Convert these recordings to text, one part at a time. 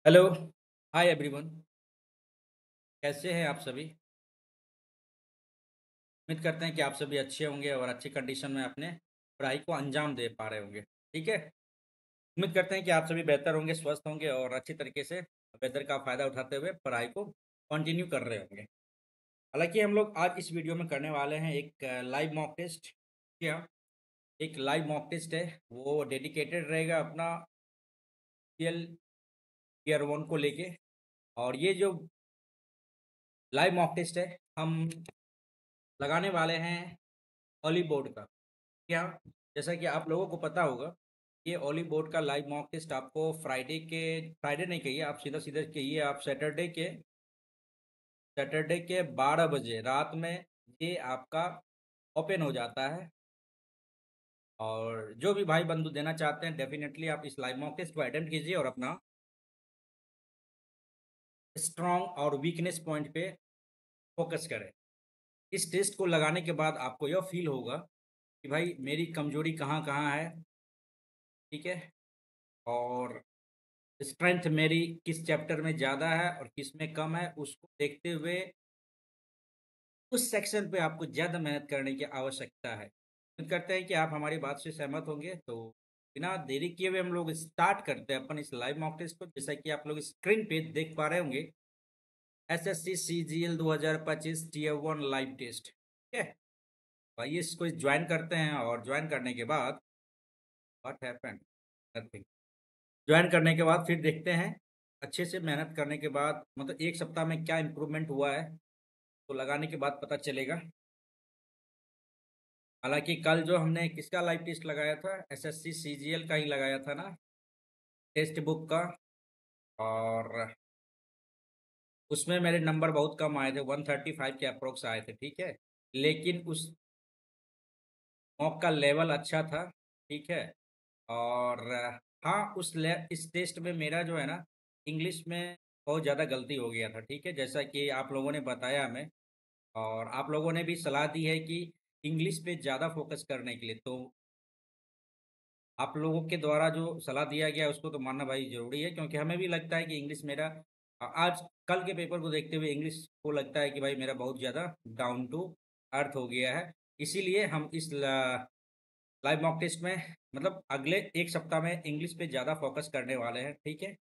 Hello, hi everyone. कैसे हैं आप सभी? उम्मीद करते हैं कि आप सभी अच्छे होंगे और अच्छी कंडीशन में अपने पढ़ाई को अंजाम दे पा रहे होंगे। ठीक है। उम्मीद करते हैं कि आप सभी बेहतर होंगे, स्वस्थ होंगे और अच्छी तरीके से वेदर का फ़ायदा उठाते हुए पढ़ाई को कंटिन्यू कर रहे होंगे। हालांकि हम लोग आज इस वीडियो में करने वाले हैं एक लाइव मॉक टेस्ट। क्या? एक लाइव मॉक टेस्ट है, वो डेडिकेटेड रहेगा अपना ईयर ईयर वन को लेके। और ये जो लाइव मॉक टेस्ट है, हम लगाने वाले हैं ओली बोर्ड का। क्या? जैसा कि आप लोगों को पता होगा, ये ओली बोर्ड का लाइव मॉक टेस्ट आपको फ्राइडे नहीं कहिए, आप सीधा सीधा कहिए, आप सैटरडे के 12 बजे रात में ये आपका ओपन हो जाता है। और जो भी भाई बंधु देना चाहते हैं, डेफिनेटली आप इस लाइव मॉक टेस्ट को अटेम्प्ट कीजिए और अपना स्ट्रॉन्ग और वीकनेस पॉइंट पे फोकस करें। इस टेस्ट को लगाने के बाद आपको यह फील होगा कि भाई मेरी कमजोरी कहाँ कहाँ है। ठीक है। और स्ट्रेंथ मेरी किस चैप्टर में ज़्यादा है और किस में कम है, उसको देखते हुए उस सेक्शन पे आपको ज़्यादा मेहनत करने की आवश्यकता है। उम्मीद करते हैं कि आप हमारी बात से सहमत होंगे, तो बिना देरी किए हुए हम लोग स्टार्ट करते हैं अपन इस लाइव मॉक टेस्ट को। जैसा कि आप लोग स्क्रीन पे देख पा रहे होंगे, SSC CGL 2025 tier one live test. ठीक है। भाई इसको ज्वाइन करते हैं और ज्वाइन करने के बाद व्हाट हैपेंड, नथिंग। ज्वाइन करने के बाद फिर देखते हैं, अच्छे से मेहनत करने के बाद मतलब एक सप्ताह में क्या इम्प्रूवमेंट हुआ है, तो लगाने के बाद पता चलेगा। हालांकि कल जो हमने किसका लाइव टेस्ट लगाया था, एसएससी सीजीएल का ही लगाया था ना, टेक्स्ट बुक का। और उसमें मेरे नंबर बहुत कम आए थे, 135 के अप्रोक्स आए थे। ठीक है। लेकिन उस मॉक का लेवल अच्छा था। ठीक है। और हाँ, इस टेस्ट में मेरा जो है ना, इंग्लिश में बहुत ज़्यादा गलती हो गया था। ठीक है। जैसा कि आप लोगों ने बताया हमें, और आप लोगों ने भी सलाह दी है कि इंग्लिश पे ज़्यादा फोकस करने के लिए, तो आप लोगों के द्वारा जो सलाह दिया गया उसको तो मानना भाई ज़रूरी है, क्योंकि हमें भी लगता है कि इंग्लिश मेरा आज कल के पेपर को देखते हुए इंग्लिश को लगता है कि भाई मेरा बहुत ज़्यादा डाउन टू अर्थ हो गया है। इसीलिए हम इस लाइव मॉक टेस्ट में मतलब अगले एक सप्ताह में इंग्लिश पे ज़्यादा फोकस करने वाले हैं। ठीक है।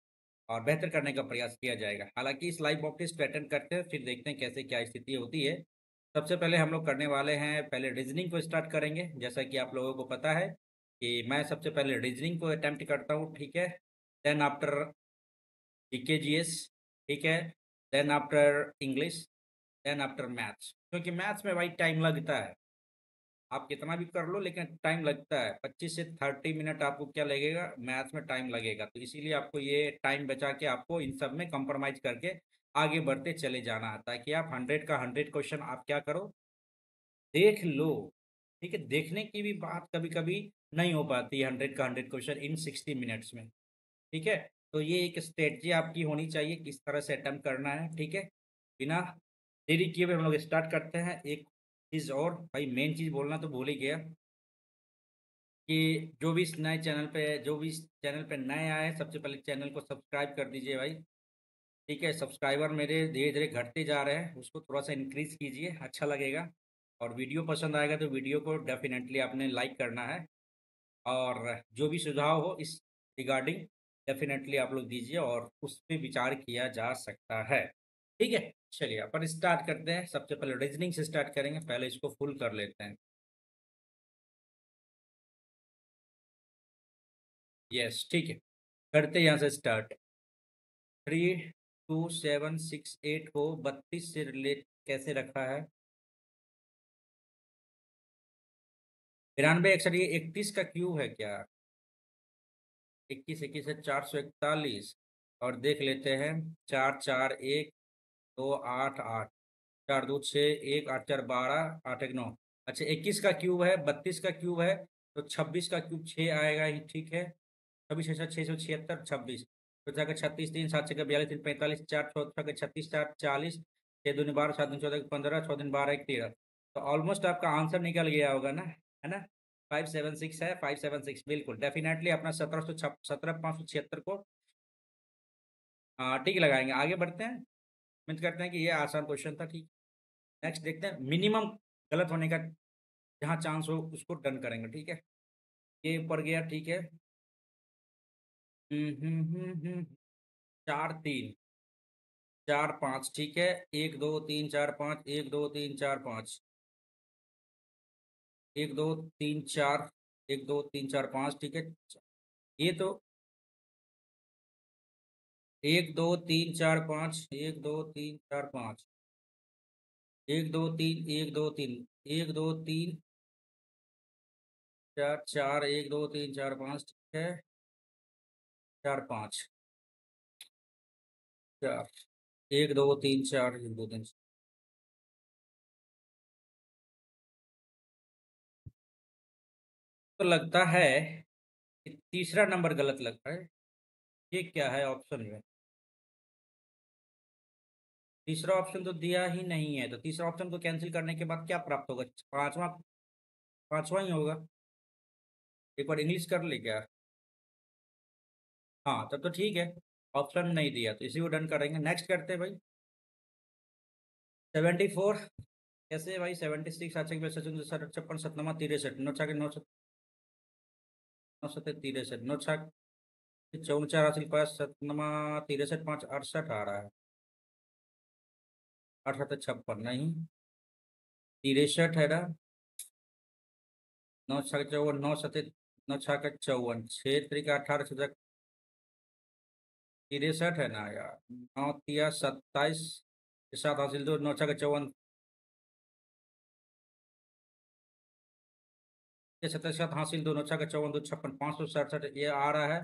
और बेहतर करने का प्रयास किया जाएगा। हालांकि इस लाइव मॉक टेस्ट को अटेंड करते हैं, फिर देखते हैं कैसे क्या स्थिति होती है। सबसे पहले हम लोग करने वाले हैं, पहले रीजनिंग को स्टार्ट करेंगे। जैसा कि आप लोगों को पता है कि मैं सबसे पहले रीजनिंग को अटेम्प्ट करता हूँ। ठीक है। Then after GK GS. ठीक है। Then after English. Then after maths, क्योंकि मैथ्स में भाई टाइम लगता है। आप कितना भी कर लो लेकिन टाइम लगता है, 25 से 30 मिनट आपको क्या लगेगा, मैथ्स में टाइम लगेगा। तो इसीलिए आपको ये टाइम बचा के आपको इन सब में कंप्रोमाइज करके आगे बढ़ते चले जाना है, ताकि आप 100 का 100 क्वेश्चन आप क्या करो, देख लो। ठीक है। देखने की भी बात कभी कभी नहीं हो पाती है 100 का 100 क्वेश्चन इन 60 मिनट्स में। ठीक है। तो ये एक स्ट्रेटजी आपकी होनी चाहिए, किस तरह से अटेम्प्ट करना है। ठीक है। बिना देरी किए हुए हम लोग स्टार्ट करते हैं। एक चीज़ और भाई, मेन चीज़ बोलना तो भूल ही गया कि जो भी इस चैनल पे नए आए हैं, सबसे पहले चैनल को सब्सक्राइब कर दीजिए भाई। ठीक है। सब्सक्राइबर मेरे धीरे धीरे घटते जा रहे हैं, उसको थोड़ा सा इंक्रीज कीजिए, अच्छा लगेगा। और वीडियो पसंद आएगा तो वीडियो को डेफिनेटली आपने लाइक करना है। और जो भी सुझाव हो इस रिगार्डिंग, डेफिनेटली आप लोग दीजिए और उस पर विचार किया जा सकता है। ठीक है। चलिए अपन स्टार्ट करते हैं। सबसे पहले रीजनिंग से स्टार्ट करेंगे, पहले इसको फुल कर लेते हैं। यस, ठीक है। करते हैं यहाँ से स्टार्ट। 32768 को 32 से रिलेट कैसे रखा है? 92 61, ये 31 का क्यूब है क्या? 21 21 है 441। और देख लेते हैं, 4 4 1 2 8 8, 4 2 6 1 8 4 12 8 1 9। अच्छा, 21 का क्यूब है, 32 का क्यूब है, तो 26 का क्यूब 6 आएगा ही। ठीक है। 26 6 6 676 26। तो जाकर 36 3 7 6 42 3 45 4 14 36 4 40 6 दूनी 12 7 दूनी 14 15 6 दिन 12 1 13। तो ऑलमोस्ट आपका आंसर निकल गया होगा ना, है ना? 576 है, 576 बिल्कुल डेफिनेटली अपना 17 576 को हाँ ठीक लगाएंगे, आगे बढ़ते हैं। उम्मीद करते हैं कि ये आसान क्वेश्चन था। ठीक, नेक्स्ट देखते हैं। मिनिमम गलत होने का जहाँ चांस हो उसको डन करेंगे, ठीक है। ये ऊपर गया, ठीक है। 4 3 4 5, ठीक है। 1 2 3 4 5, 1 2 3 4 5, 1 2 3 4, 1 2 3 4 5, ठीक है। ये तो 1 2 3 4 5, 1 2 3 4 5, 1 2 3, 1 2 3, 1 2 3 4 4, 1 2 3 4 5, ठीक है। 4 5 4, 1 2 3 4, 1 2 3। तो लगता है कि तीसरा नंबर गलत लग रहा है। ये क्या है ऑप्शन में? तीसरा ऑप्शन तो दिया ही नहीं है, तो तीसरा ऑप्शन को कैंसिल करने के बाद क्या प्राप्त होगा? पांचवा, पांचवा ही होगा। एक बार इंग्लिश कर ले क्या? हाँ तब तो ठीक है। ऑप्शन नहीं दिया तो इसी को डन करेंगे। नेक्स्ट करते हैं भाई। 74 कैसे भाई? 76 आचक पे सचिन 56 सतनमा 63 नौ छाके 9 9 7 63 नौ छाक 54 हासिल 5 सतनमा 63 5 68 आ रहा है। 68 56 नहीं, 63 है ना। 9 6 54 9 6 54 6 3 18 63 है ना यार। 9 3 27 के साथ हासिल 2 9 6 54 के 77 हासिल 2 9 6 54 2 56 567 ये आ रहा है।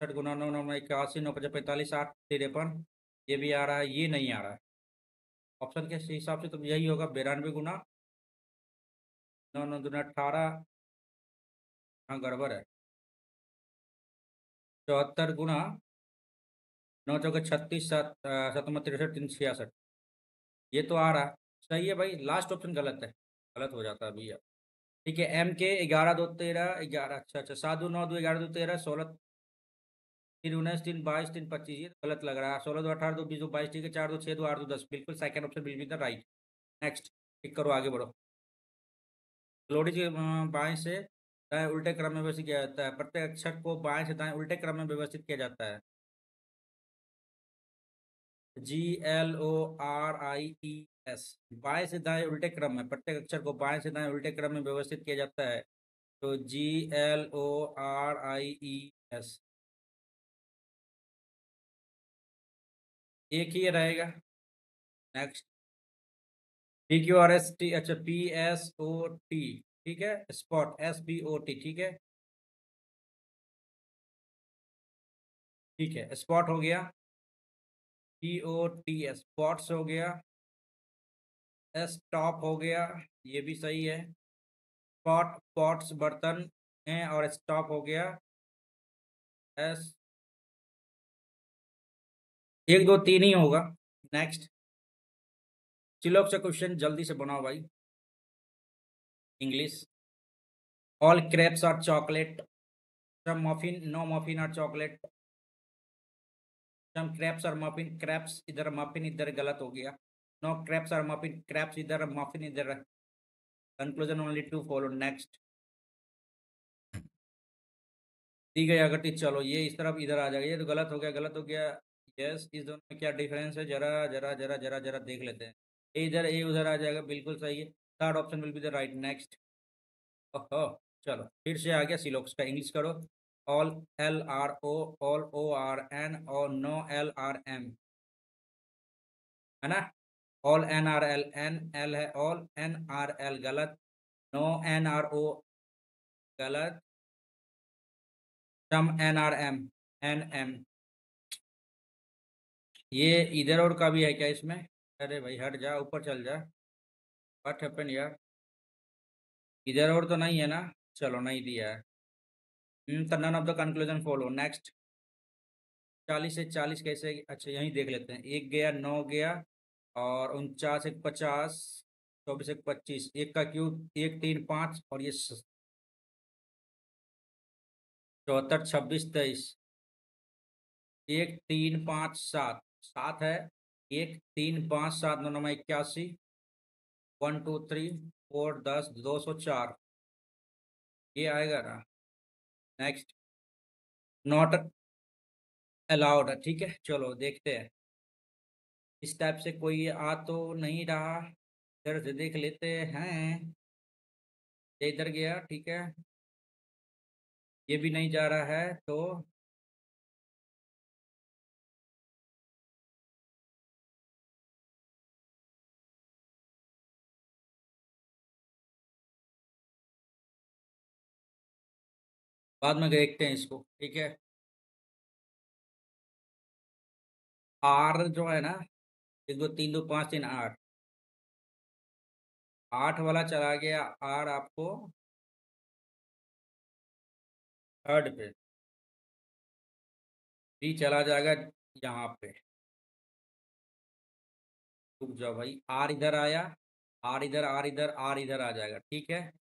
60 × 9 9 81 9 5 45 8 53 ये भी आ रहा है, ये नहीं आ रहा है। ऑप्शन के हिसाब से तो यही होगा 92 × 9 9 2 18। हाँ गड़बड़ है। 74 × 9 4 36 7 7 63 3 66 ये तो आ रहा है। सही है भाई, लास्ट ऑप्शन गलत है। गलत हो जाता है भैया। ठीक है। एम के 11 2 13 11, अच्छा अच्छा 7 2 9 2 11 2 13 16 3 19 3 22 3 25 ये तो गलत लग रहा है। 16 2 18 2 20 2 22, ठीक है। 4 2 6 2 8 2 10 बिल्कुल सेकंड ऑप्शन बिल्कुल था राइट। नेक्स्ट टिक करो, आगे बढ़ो। लोडी के बाएं से दाएं उल्टे क्रम में व्यवस्थित किया जाता है। प्रत्येक अक्षर को बाएं से दाएं उल्टे क्रम में व्यवस्थित किया जाता है। GLORIES, बाएं से दाएं उल्टे क्रम में, प्रत्येक अक्षर को बाएं से दाएं उल्टे क्रम में व्यवस्थित किया जाता है। तो GLORIES, एक ही रहेगा। नेक्स्ट PQRST, अच्छा PSOT, ठीक है। स्पॉट SPOT, ठीक है। ठीक है, स्पॉट हो गया। POT स्पॉट्स हो गया। स्टॉप हो गया, ये भी सही है। पॉट पॉट्स बर्तन हैं, और स्टॉप हो गया। एस 1 2 3 ही होगा। नेक्स्ट चलो से क्वेश्चन जल्दी से बनाओ भाई। English. All crepes are chocolate, some muffin no muffin are chocolate, some crepes are muffin crepes इधर मफिन इधर गलत हो गया। No crepes are muffin crepes इधर मफिन इधर। Conclusion only to follow. Next दी गई आकृति, चलो ये इस तरफ इधर आ जाएगा। ये तो गलत हो गया, गलत हो गया। यस, इस दोनों में क्या डिफरेंस है? जरा जरा जरा जरा जरा देख लेते हैं। ए इधर ए उधर आ जाएगा, बिल्कुल सही है। Third option will be the right. Next. ओहो, चलो फिर से आ गया सिलोक्स का। इंग्लिश करो। ऑल LRO, ऑल ORN और नो LRM, है ना। ऑल NRL, NL है। ऑल NRL गलत। नो NRO गलत। सम NRM, NM। ये इधर और का भी है क्या इसमें? अरे भाई हट जा, ऊपर चल जा। व्हाट हैपन यार? इधर और तो नहीं है ना? चलो नहीं दिया है। तो none of the conclusion follow. Next 40 से 40 कैसे? अच्छा यहीं देख लेते हैं। एक गया, 9 गया, और 49 1 50, 24 1 25, एक का क्यूब 1 3 5, और ये 74 26 23। एक 3 5 7 7 है। 1 3 5 7 9 9 81। 1 2 3 4 10 204। ये आएगा ना। नेक्स्ट। नॉट अलाउड है, ठीक है, चलो देखते हैं। इस टाइप से कोई आ तो नहीं रहा। इधर से देख लेते हैं। ये इधर गया, ठीक है। ये भी नहीं जा रहा है तो बाद में देखते हैं इसको, ठीक है। आर जो है ना, 1 2 3 2 5 3 8। 8 वाला चला गया आर आपको थर्ड पे। डी चला जाएगा यहाँ पे। रुक जाओ भाई, आर इधर आया। आर इधर, आर इधर, आर इधर आ जाएगा, ठीक है।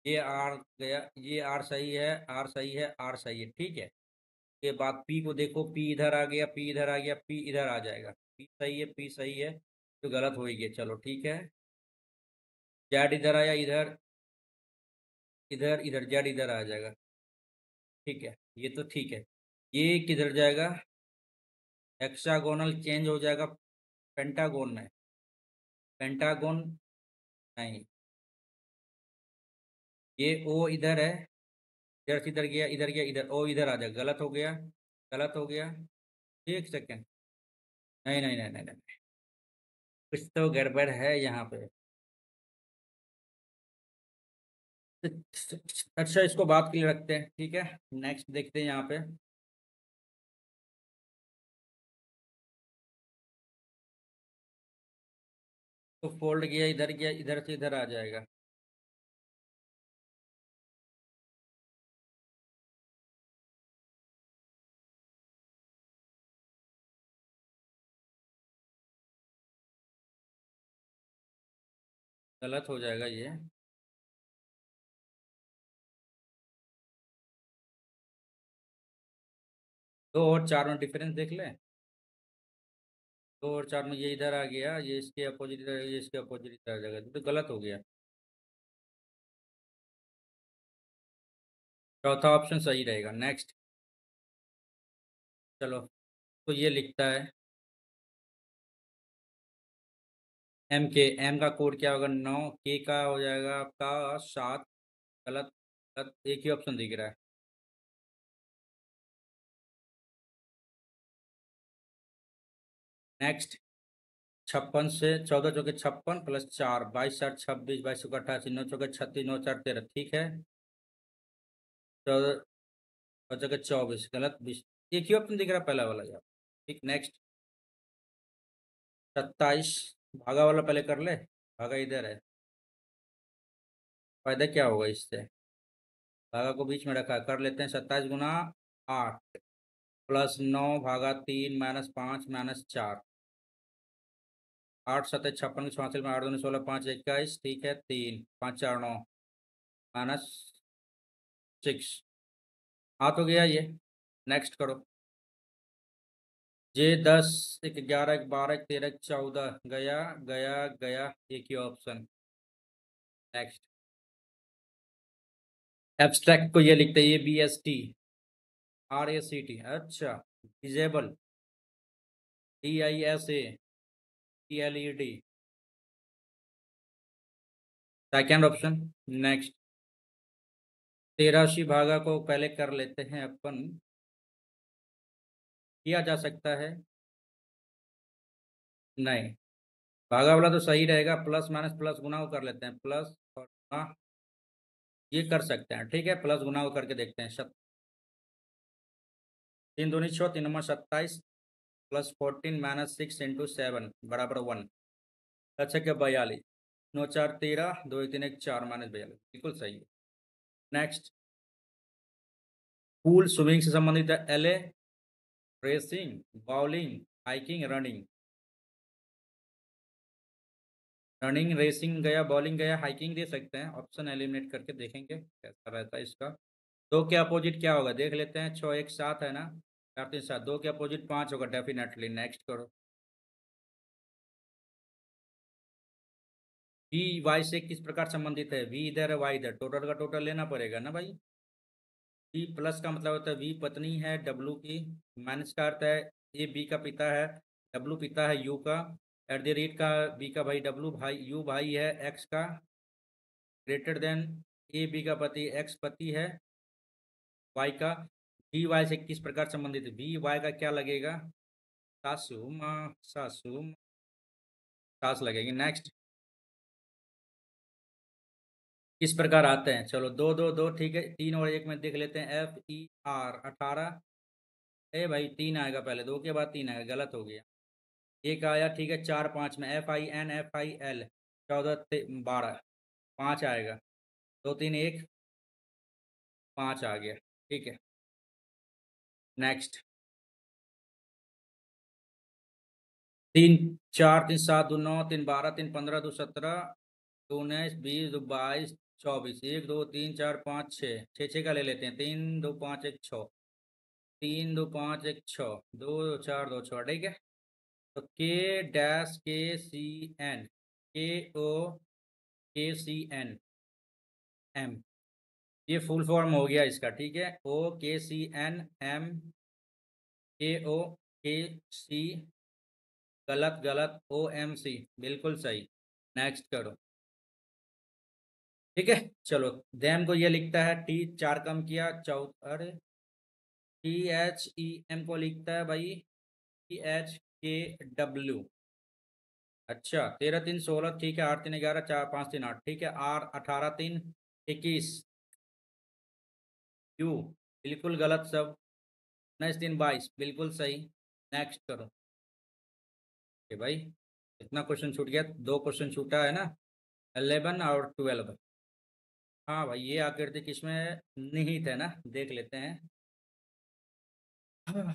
ये आर गया, ये आर सही है, आर सही है, आर सही है, ठीक है। के बाद पी को देखो, पी इधर आ गया, पी इधर आ गया, पी इधर आ जाएगा। पी सही है, पी सही है, तो गलत हो ही गया, चलो ठीक है। जेड इधर आया, इधर इधर इधर, जेड इधर आ जाएगा, ठीक है। ये तो ठीक है। ये किधर जाएगा? हेक्सागोनल चेंज हो जाएगा पेंटागोन में। पेंटागोन नहीं। ये ओ इधर है, इधर से इधर गया, इधर गया, इधर, ओ इधर आ जाएगा, गलत हो गया। गलत हो गया। एक सेकेंड। नहीं नहीं नहीं नहीं नहीं, कुछ तो गड़बड़ है यहाँ पे। अच्छा, इसको बात के लिए रखते हैं, ठीक है। नेक्स्ट देखते हैं यहाँ पे। तो फोल्ड किया, इधर गया, इधर से इधर आ जाएगा। गलत हो जाएगा ये। 2 और 4 में डिफरेंस देख लें। 2 और 4 में ये इधर आ गया, ये इसके अपोजिट इधर, ये इसके अपोजिट इधर आ जाएगा, तो गलत हो गया। चौथा ऑप्शन सही रहेगा। नेक्स्ट। चलो, तो ये लिखता है एम के। एम का कोड क्या होगा? 9। के का हो जाएगा आपका 7। गलत। गलत, एक ही ऑप्शन दिख रहा है। नेक्स्ट। 56 से 14 चौके 56 प्लस 4, 22 4 26, 22 चौके 88, 9 चौके 36, 9 4 13, ठीक है। 14 और चौके 24, गलत। 20, एक ही ऑप्शन दिख रहा है पहला वाला यार। ठीक, नेक्स्ट। 27। भागा वाला पहले कर ले। भागा इधर है। फायदा क्या होगा इससे? भागा को बीच में रखा, कर लेते हैं। 27 गुना 8 प्लस 9 भागा 3 -5 -4। 8 7 56 56 में 8 2 16 5 21, ठीक है। 3 5 4 9 -6। हाँ, तो गया ये। नेक्स्ट करो। जे 10 एक 11 एक 12 एक 13 एक 14, गया गया गया, एक ही ऑप्शन। नेक्स्ट। एब्स्ट्रैक्ट को ये लिखते हैं, ये BST RACT, अच्छा। Disable DISABLED, second option. Next. 83 भागा को पहले कर लेते हैं अपन। किया जा सकता है। नहीं, भागा वाला तो सही रहेगा। प्लस माइनस प्लस गुना को कर लेते हैं, प्लस और गुना। ये कर सकते हैं, ठीक है। प्लस गुना को करके देखते हैं। 3 दूनी 6, 3 नंबर 27 प्लस 14 -6 × 7 बराबर 1। अच्छा, क्या 42। 9 4 13, 2 1 3 1 4 -42, बिल्कुल सही है। नेक्स्ट। पूल स्विमिंग से संबंधित है। LA racing, bowling, hiking, running. Running, racing गया, बॉलिंग गया, हाइकिंग दे सकते हैं। ऑप्शन एलिमिनेट करके देखेंगे कैसा रहता है इसका। दो के अपोजिट क्या होगा देख लेते हैं। 6 1 7 है ना। 4 3 7, 2 के अपोजिट 5 होगा डेफिनेटली। नेक्स्ट करो। वी वाई से किस प्रकार संबंधित है? वी इधर है, वाई इधर, टोटल का टोटल लेना पड़ेगा ना भाई। वी प्लस का मतलब होता है वी पत्नी है डब्लू की, माइनस का अर्थ है ए बी का पिता है, डब्लू पिता है यू का, एट द रेट का बी का भाई, डब्लू भाई, यू भाई है एक्स का, ग्रेटर देन ए बी का पति, एक्स पति है वाई का। वी वाई से किस प्रकार संबंधित है? वी वाई का क्या लगेगा? सासू माँ, सासू माँ, सास लगेगी। नेक्स्ट। किस प्रकार आते हैं? चलो दो दो दो ठीक है, 3 और 1 में देख लेते हैं। एफ ई आर 18, ए भाई 3 आएगा पहले, 2 के बाद 3 आएगा, गलत हो गया। एक आया ठीक है 4 5 में, F I N F I L 14 12, 5 आएगा, 2 3 1, 5 आ गया। ठीक है। नेक्स्ट। 3 4 3 7 2 9 3 12 3 15 2 17 2 19 20 2 22 24, 1 2 3 4 5 6, 6 का ले लेते हैं, 3 2 5 1 6, 3 2 5 1 6, 2 4 2 6, ठीक है। तो के डैश के सी एन, के ओ के सी एन एम, ये फुल फॉर्म हो गया इसका। ठीक है, ओ के सी एन एम, के ओ के सी, गलत गलत, ओ एम सी, बिल्कुल सही। नेक्स्ट करो। ठीक है, चलो। डैम को ये लिखता है टी, 4 कम किया, अरे टी एच ई एम को लिखता है भाई टी एच के डब्ल्यू। अच्छा, 13 3 16, ठीक है, 8 3 11, 4 5 3 8, ठीक है, आर 18 3 21, यू बिल्कुल गलत सब, 19 3 22, बिल्कुल सही। नेक्स्ट करो। कि भाई इतना क्वेश्चन छूट गया, 2 क्वेश्चन छूटा है ना, 11 और 12। हाँ भाई, ये आकृति किसमें निहित है ना, देख लेते हैं। हाँ,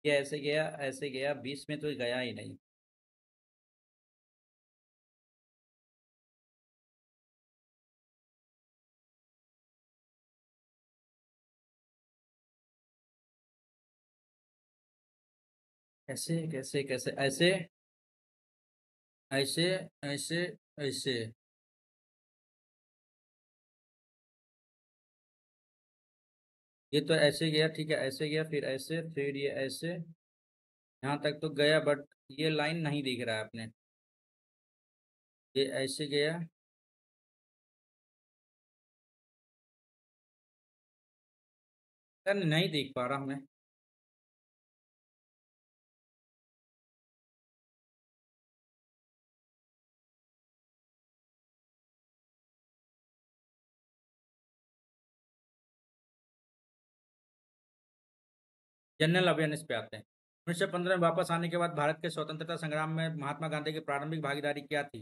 ये ऐसे गया, 20 में तो गया ही नहीं। ऐसे कैसे कैसे, ऐसे ऐसे ऐसे ऐसे, ये तो ऐसे गया, ठीक है, ऐसे गया, फिर ऐसे, फिर ये ऐसे, यहाँ तक तो गया, बट ये लाइन नहीं दिख रहा है अपने। ये ऐसे गया, यार नहीं देख पा रहा हूँ मैं। जनरल अवेयरनेस पे आते हैं। 1915 में वापस आने के बाद भारत के स्वतंत्रता संग्राम में महात्मा गांधी की प्रारंभिक भागीदारी क्या थी?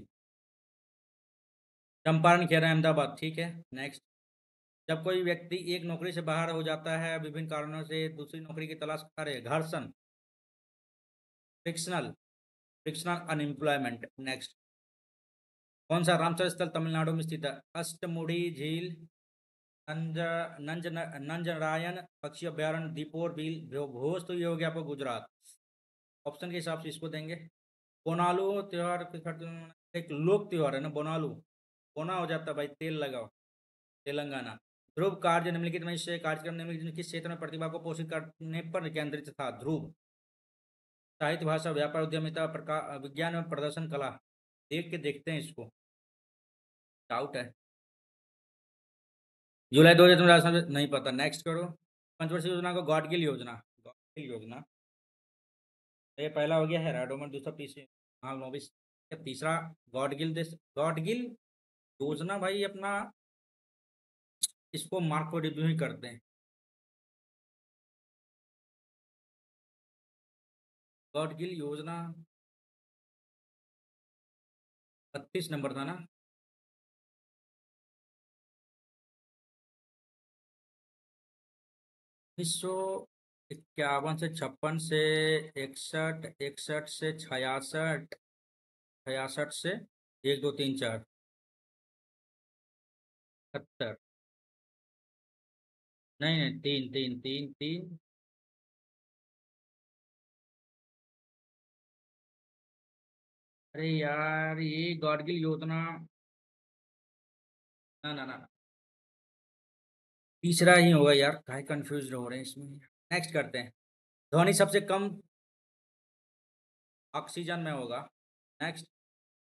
चंपारण, खेरा, अहमदाबाद, ठीक है। नेक्स्ट। जब कोई व्यक्ति एक नौकरी से बाहर हो जाता है विभिन्न कारणों से, दूसरी नौकरी की तलाश, अरे घर्षण, फ्रिक्शनल, फ्रिक्शनल अनएम्प्लॉयमेंट। नेक्स्ट। कौन सा रामसर स्थल तमिलनाडु में स्थित है? अष्टमुडी झील, नंज नंज नंजरायन पक्षी अभ्यारण्य, दीपोर बिल, भोज, तो ये हो गया आपको गुजरात। ऑप्शन के हिसाब से इसको देंगे। बोनालू त्योहार एक लोक त्योहार है ना बोनालू, बोना हो जाता है भाई, तेल लगाओ, तेलंगाना। ध्रुव कार्य निम्नलिखित में से कार्यक्रम निम्नलिखित किस क्षेत्र में प्रतिभा को पोषित करने पर केंद्रित था? ध्रुव साहित्य, भाषा, व्यापार, उद्यमिता, प्रकार, विज्ञान में प्रदर्शन, कला। देख के देखते हैं इसको, डाउट है। जुलाई 2000 में राजस्थान में, नहीं पता। नेक्स्ट करो। पंचवर्षीय योजना को गॉडगिल योजना, गॉडगिल योजना, ये पहला हो गया है राडोमन, दूसरा पीछे, हाँ नोबिस, तीसरा गॉडगिल देश, गॉडगिल योजना भाई अपना, इसको मार्क को रिव्यू ही करते हैं। गॉडगिल योजना 32 नंबर था ना। 1951 से 56 से 61, 61 से 66, 66 से 1 2 3 4, 70, नहीं नहीं, 3 3 3 3, अरे यार ये गॉडगिल योजना, ना ना ना, तीसरा ही होगा यार, काहे कंफ्यूज हो रहे हैं इसमें। नेक्स्ट करते हैं। ध्वनि सबसे कम ऑक्सीजन में होगा। नेक्स्ट।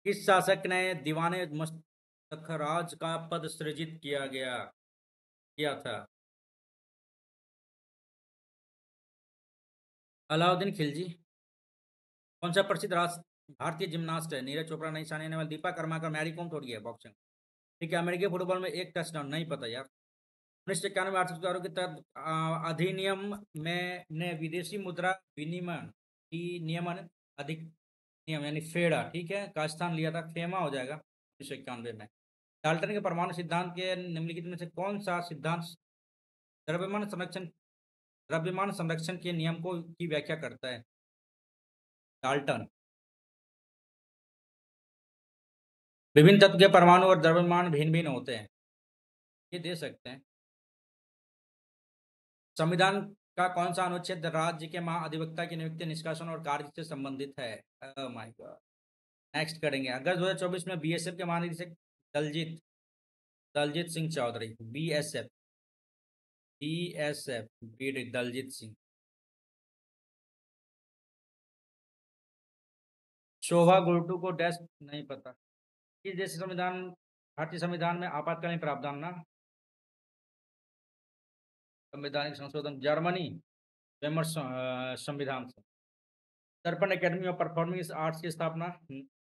किस शासक ने दीवाने मुस्तखराज का पद सृजित किया था? अलाउद्दीन खिलजी। कौन सा प्रसिद्ध भारतीय जिम्नास्ट है? नीरज चोपड़ा, नहीं सानिया नेहवाल, दीपा कर्माकर, मैरी कॉम थोड़ी है बॉक्सिंग। ठीक है, अमेरिकी फुटबॉल में एक टचडाउन, नहीं पता यार। 1991 आर्थिक सुधारों के तहत अधिनियम में ने विदेशी मुद्रा विनिमय की नियमन अधिनियम यानी फेडा, ठीक है, का स्थान लिया था। फेमा हो जाएगा 1991 में। डाल्टन के परमाणु सिद्धांत के निम्नलिखित में से कौन सा सिद्धांत द्रव्यमान संरक्षण द्रव्यमान संरक्षण के नियम को की व्याख्या करता है? डाल्टन। विभिन्न तत्व के परमाणु और द्रव्यमान भिन्न भिन्न होते हैं, ये दे सकते हैं। संविधान का कौन सा अनुच्छेद राज्य के महाधिवक्ता की नियुक्ति, निष्कासन और कार्य से संबंधित है? My God. नेक्स्ट करेंगे। अगस्त 2024 में बीएसएफ के महानिदेशक Daljit Daljit Singh Chaudhary, BSF BSF B Daljit Singh. Shobha Gurtu को डैश, नहीं पता। किस देश संविधान भारतीय संविधान में आपातकालीन प्रावधान ना? संवैधानिक संशोधन जर्मनी, वेमर संविधान से। दर्पण एकेडमी ऑफ परफॉर्मिंग आर्ट्स की स्थापना?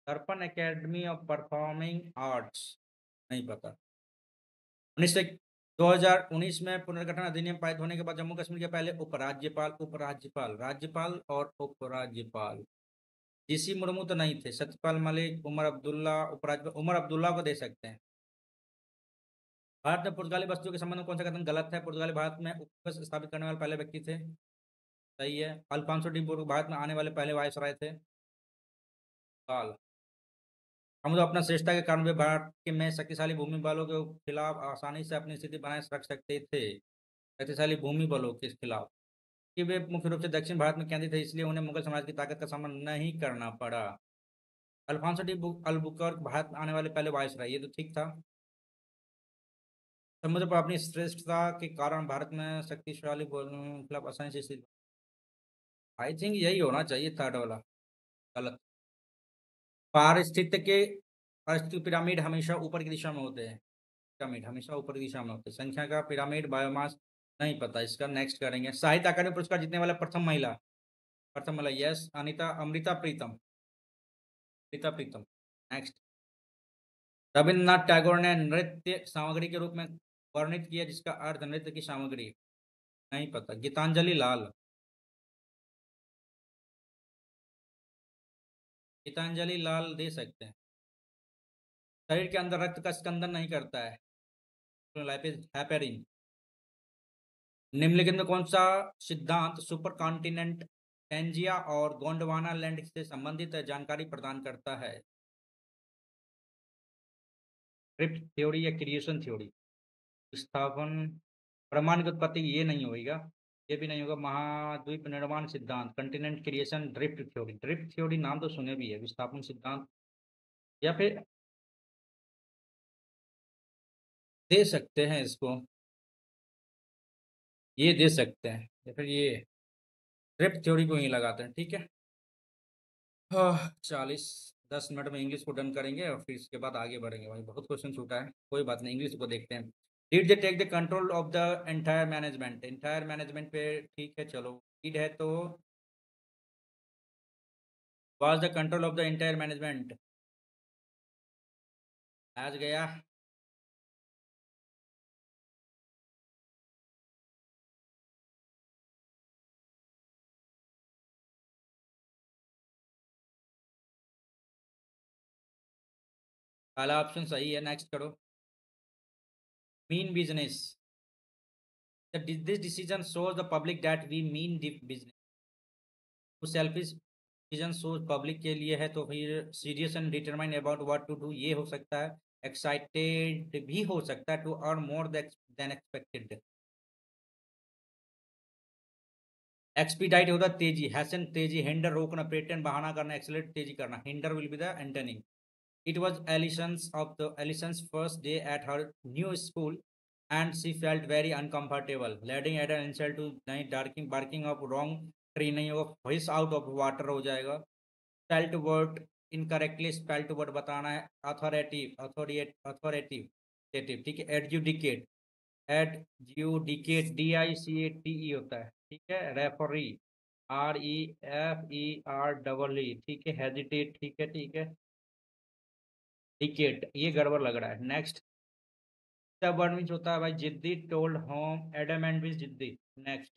दर्पण एकेडमी ऑफ परफॉर्मिंग आर्ट्स, नहीं पता। 2019 में पुनर्गठन अधिनियम पारित होने के बाद जम्मू कश्मीर के पहले उपराज्यपाल राज्यपाल और उपराज्यपाल जीसी मुर्मू तो नहीं थे। सत्यपाल मलिक, उमर अब्दुल्ला, उपराज्यपाल उमर अब्दुल्ला को दे सकते हैं। भारत में पुर्तगाली बस्तियों के संबंध में कौन सा कथन गलत है? पुर्तगाली भारत में उपनिवेश स्थापित करने वाले पहले व्यक्ति थे, सही है। अल्फांसो डी बोर्गो भारत में आने वाले पहले वायसराय थे, साल। हम तो अपना श्रेष्ठता के कारण वे भारत के में शक्तिशाली भूमि बलों के खिलाफ आसानी से अपनी स्थिति बनाए रख सकते थे। शक्तिशाली भूमि बलों के खिलाफ कि वे मुख्य रूप से दक्षिण भारत में केंद्रित थे, इसलिए उन्हें मुगल साम्राज्य की ताकत का सामना नहीं करना पड़ा। अल्फांसो डी अल्बुकर्क भारत में आने वाले पहले वायसराय, ये तो ठीक था। समुद्र पर अपनी श्रेष्ठता के कारण भारत में शक्तिशाली खिलाफ आसानी से स्थिति। आई थिंक यही होना चाहिए, थर्ड वाला। गलत। पारिस्थितिक पारिस्थितिक पिरामिड हमेशा ऊपर की दिशा में होते हैं। पिरामिड हमेशा ऊपर की दिशा में होते हैं। संख्या का पिरामिड, बायोमास, नहीं पता इसका। नेक्स्ट करेंगे। साहित्य अकादमी पुरस्कार जीतने वाला प्रथम महिला, यस, अनिता अमृता प्रीतम। अमृता प्रीतम। नेक्स्ट। रविन्द्रनाथ टैगोर ने नृत्य सामग्री के रूप में वर्णित किया जिसका अर्थ नृत्य की सामग्री, नहीं पता। गीतांजलि लाल। गीतांजलि लाल दे सकते हैं। शरीर के अंदर रक्त का स्कंदन नहीं करता है, हैपेरिन। निम्नलिखित में कौन सा सिद्धांत सुपर कॉन्टिनेंट पैंजिया और गोंडवाना लैंड से संबंधित जानकारी प्रदान करता है? ड्रिफ्ट थ्योरी या क्रिएशन थ्योरी? विस्थापन, ब्रह्मांड की उत्पत्ति, ये नहीं होगा। ये भी नहीं होगा। महाद्वीप निर्माण सिद्धांत, continent creation, drift theory. Drift theory नाम तो सुने भी है। विस्थापन सिद्धांत, या फिर दे सकते हैं इसको, ये दे सकते हैं, या फिर ये ड्रिफ्ट थ्योरी को ही लगाते हैं, ठीक है। हाँ, 10 मिनट में इंग्लिश को डन करेंगे और फिर इसके बाद आगे बढ़ेंगे। भाई बहुत क्वेश्चन छूटा है, कोई बात नहीं, इंग्लिश को देखते हैं। Did they take the control of the entire management पे, ठीक है चलो। डिड है तो was the control of the entire management. आज गया। पहला ऑप्शन सही है, नेक्स्ट करो। Mean business, this decision shows the public that we mean business। तो सेल्फिश डिसीजन shows पब्लिक के लिए है, तो फिर serious and determine about what to do, ये हो सकता है। एक्साइटेड भी हो सकता है, to earn more than expected. Expedite होता है तेजी, हैसन तेजी, हिंडर रोकना, प्रेटेंड बहाना करना, एक्सेलरेट तेजी करना, hinder will be the Antony. It was Allison's first day at her new school, and she felt very uncomfortable. Leading at an insult to नहीं barking of wrong tree नहीं होगा, fish out of water हो जाएगा। Spelt word incorrectly spelt word बताना है। authoritative ठीक है। adjudicate DICATE होता है ठीक है। रेफरी REFER ठीक है। हेजिटेट ठीक है। डिकेट ये गड़बड़ लग रहा है। नेक्स्ट स्टबर्न मींस होता है भाई जिद्दी, टोल्ड होम, एडमेंट मींस जिद्दी। नेक्स्ट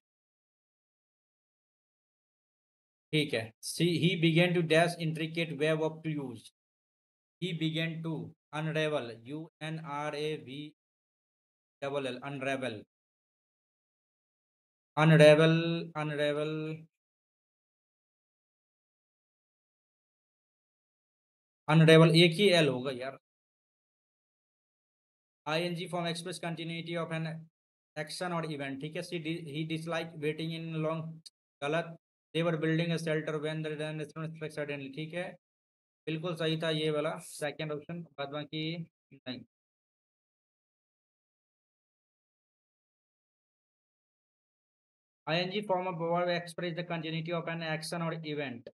ठीक है। See he began to dash intricate web of clues, he began to unravel, UNRAVEL unravel, unravel unravel unravel एक ही एल होगा यार। ING form express continuity of an action और event ठीक है। He dislike waiting in long, गलत। They were building a shelter when the suddenly ठीक है। बिल्कुल सही था ये वाला सेकंड ऑप्शन, बाद बाकी नहीं। ING form of verb express the continuity of an action or event.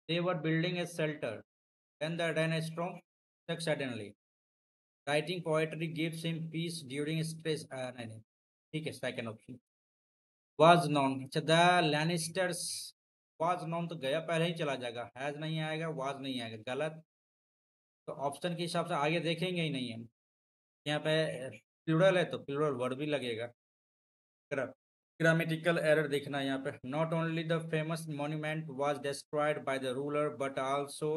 They were building a shelter when the rainstorm struck suddenly. Writing poetry gives him peace during stress। नहीं नहीं ठीक है second option. was known, अच्छा the Lannisters, was known तो गया पहले ही चला जाएगा, हैज नहीं आएगा, was नहीं आएगा, गलत। तो ऑप्शन के हिसाब से आगे देखेंगे ही नहीं हम। यहाँ पे प्लूरल है तो प्लूरल वर्ड भी लगेगा। ग्रामेटिकल एरर देखना यहाँ पे। Not only the famous monument was destroyed by the ruler but also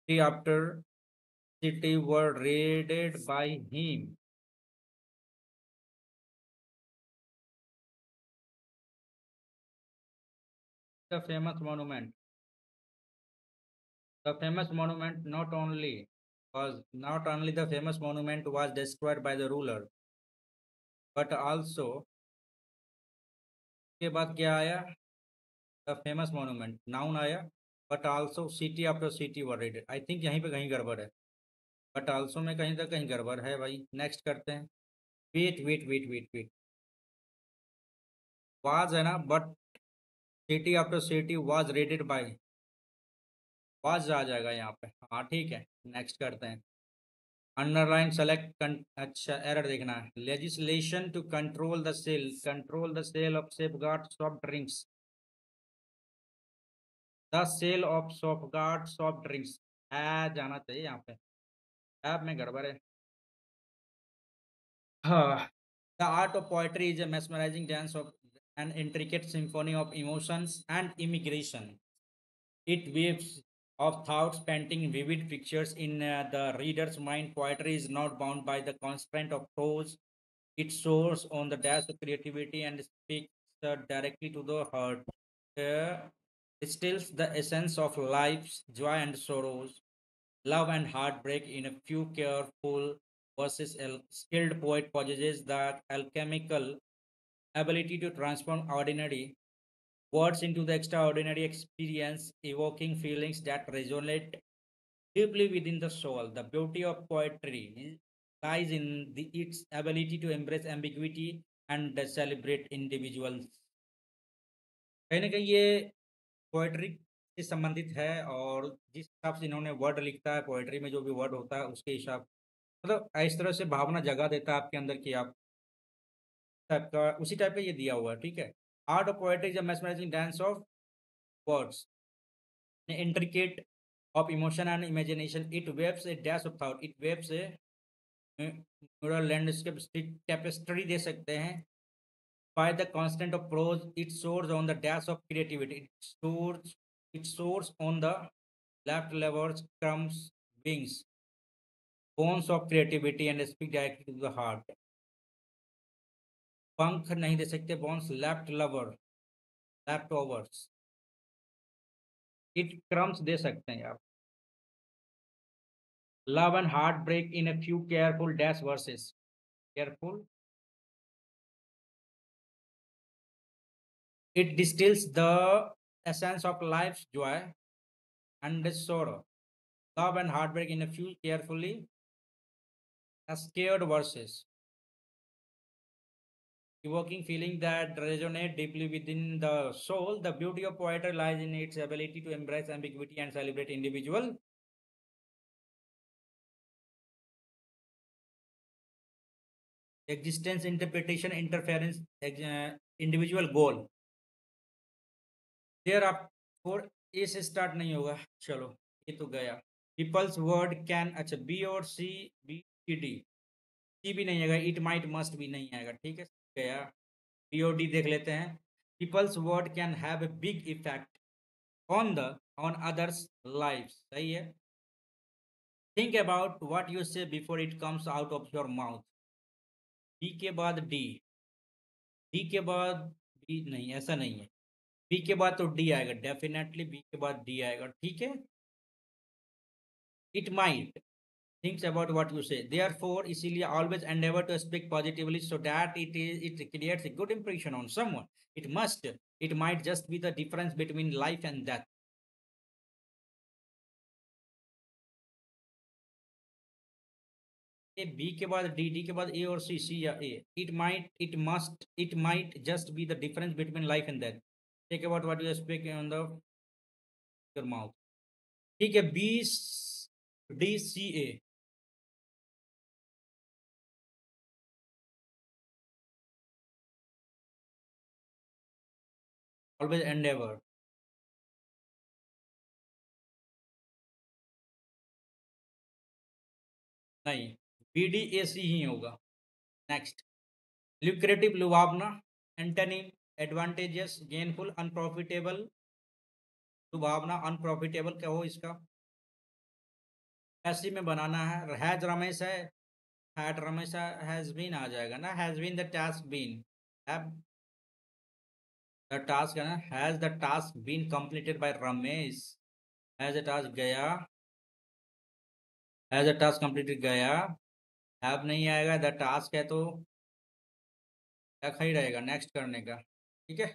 city after city were raided by him. The famous monument, the famous monument not only the famous monument was destroyed by the ruler but also, के बाद क्या आया? The famous monument noun आया, but also city after city were raided. I think यहीं पे कहीं गड़बड़ है, बट आल्सो में कहीं तक कहीं गड़बड़ है भाई। नेक्स्ट करते हैं। वेट, वाज है ना, but city after city was raided by, was आ जाएगा यहाँ पे। हाँ ठीक है। नेक्स्ट करते हैं। अंडरलाइन सेलेक्ट, अच्छा एरर देखना है। Legislation to control the sale of safeguard soft drinks, the sale of softguard soft drinks है जाना चाहिए यहाँ पे। ऐप में गड़बड़ है। हाँ। The art of poetry is a mesmerizing dance of an intricate symphony of emotions and immigration. It weaves of thoughts, painting vivid pictures in the reader's mind. Poetry is not bound by the constraint of prose. It soars on the dash of creativity and speaks directly to the heart. Distills the essence of life's joy and sorrows, love and heartbreak in a few careful verses. A skilled poet possesses the alchemical ability to transform ordinary words into the extraordinary experience, evoking feelings that resonate deeply within the soul. The beauty of poetry lies in its ability to embrace ambiguity and celebrate individuals। कहीं ना कहीं ये poetry से संबंधित है, और जिस हिसाब से इन्होंने वर्ड लिखता है पोएट्री में, जो भी वर्ड होता है उसके हिसाब, मतलब इस तरह से भावना जगा देता है आपके अंदर कि आप टाइप का, उसी टाइप का ये दिया हुआ है ठीक है। Art of poetry is a mesmerizing dance of words, intricate of emotion and imagination. It waves a dash of thought, it waves a mural landscape tapestry दे सकते हैं। By the constant of prose, it soars on the dash of creativity. It soars on the left levers, crumbs, wings, bones of creativity and speak directly to the heart। पंख नहीं दे सकते, bones left lever, left overs। It crumbs दे सकते हैं आप। Love and heartbreak in a few careful dash verses, careful It distills the essence of life's joy and sorrow, love and heartbreak in a few carefully scared verses, evoking feelings that resonate deeply within the soul. The beauty of poetry lies in its ability to embrace ambiguity and celebrate individual existence, interpretation, interference, individual goal. There आप four A से start नहीं होगा, चलो ये तो गया। People's word can, अच्छा B और सी, बी डी, सी भी नहीं आएगा, इट माइट मस्ट भी नहीं आएगा, ठीक है गया। बी और डी देख लेते हैं। People's word can have a big effect on the on others life, सही है। Think about what you say before it comes out of your mouth. B के बाद डी, डी के बाद बी नहीं, ऐसा नहीं है। बी के बाद तो डी आएगा, डेफिनेटली बी के बाद डी आएगा, ठीक है। It might thinks about what you say, therefore इसीलिए always endeavor to speak positively so that it creates a good impression on someone. It might just be the difference between life and death. A B के बाद D, D के बाद ए और C, C या A. It might just be the difference between life and death. Take about what you speak on the your mouth, ठीक है। B D C A, always endeavour, नहीं B D A C ही होगा। Next, lucrative लुभावना, antonym advantages, gainful unprofitable, लुभावना unprofitable क्या हो इसका, ऐसी में बनाना है। हैज रमेश है, हैड रमेश, हैज बीन आ जाएगा ना, has been the task been, have the task है ना, has the task been completed by Ramesh, has the task गया, हैज द टास्क कंप्लीटेड गया, हैव नहीं आएगा, द टास्क है तो क्या ही रहेगा नेक्स्ट करने का, ठीक है।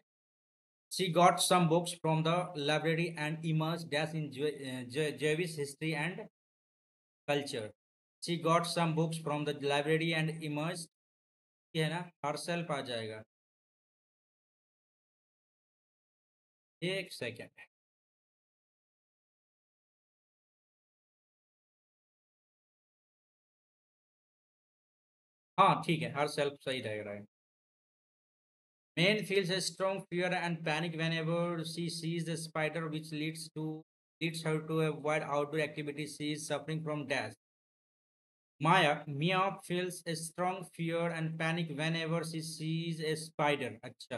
She got some books from the library and immersed dash in Jewish history and culture. She got some books from the library and immersed, ये है ना, herself आ जाएगा। एक सेकेंड, हाँ ठीक है, herself सही रहेगा। Man feels a strong fear and panic whenever she sees the spider, which leads her to avoid outdoor activities. She is suffering from dash. Mia feels a strong fear and panic whenever she sees a spider. अच्छा,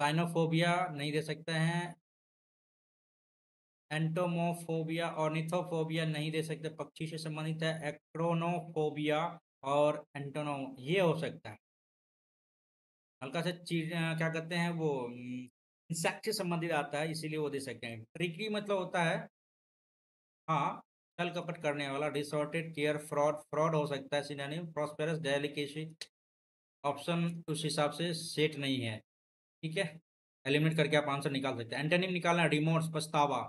Sinophobia नहीं दे सकते हैं, एंटोमोफोबिया और निथोफोबिया नहीं दे सकते, पक्षी से संबंधित है। एक्रोनोफोबिया और एंटोनो ये हो सकता है। हल्का सा चीज क्या कहते हैं वो, इंसेक्ट से संबंधित आता है, इसीलिए वो दे सकते हैं। ट्रिकी मतलब होता है, हाँ, छल कपट करने वाला। डिसऑर्डेड केयर, फ्रॉड, फ्रॉड हो सकता है सिनोनिम। प्रॉस्पेरस, डेलिकेसी, ऑप्शन उस हिसाब से सेट नहीं है, ठीक है। एलिमिनेट करके आप आंसर निकाल सकते हैं। एंटोनिम निकालना, रिमोर्स पछतावा,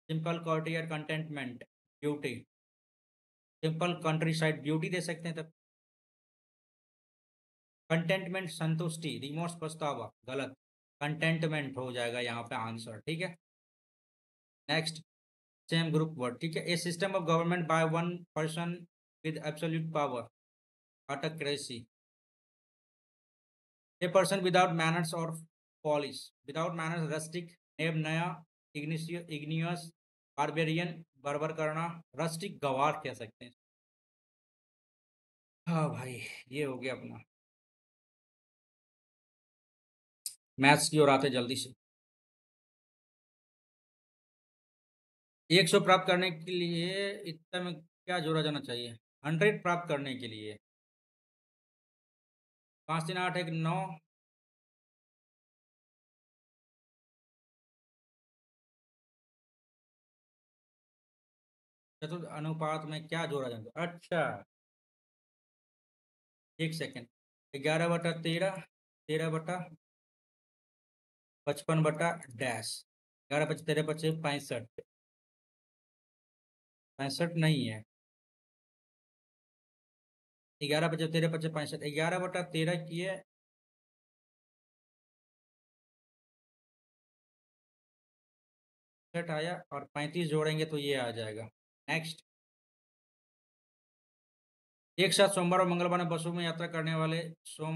simple courtier contentment, beauty, simple country side beauty दे सकते हैं तब। कंटेंटमेंट संतुष्टि, रिमोर्स पछतावा गलत, कंटेंटमेंट हो जाएगा यहाँ पे आंसर, ठीक है। नेक्स्ट, सेम ग्रुप वर्ड, ठीक है। A system of government by one person with absolute power, autocracy. A person without manners और पॉलिश, विदाउट मैनर्स रस्टिक, नेब नया, इग्नियस, बारबेरियन बर्बर करना, रस्टिक गवार कह सकते हैं। हाँ भाई, ये हो गया अपना। मैथ्स की ओर आते जल्दी से। 100 प्राप्त करने के लिए इतना में क्या जोड़ा जाना चाहिए? 100 प्राप्त करने के लिए 5 3 8 1 9, चतुर्थ अनुपात में क्या जोड़ा जाता है? अच्छा, एक सेकेंड, 11/13, 13/55 11/5 13/5 65 नहीं है। 11/5 13/5 11/13 की है। सेट आया और 35 जोड़ेंगे तो ये आ जाएगा। नेक्स्ट। एक साथ सोमवार और मंगलवार में बसों में यात्रा करने वाले सोम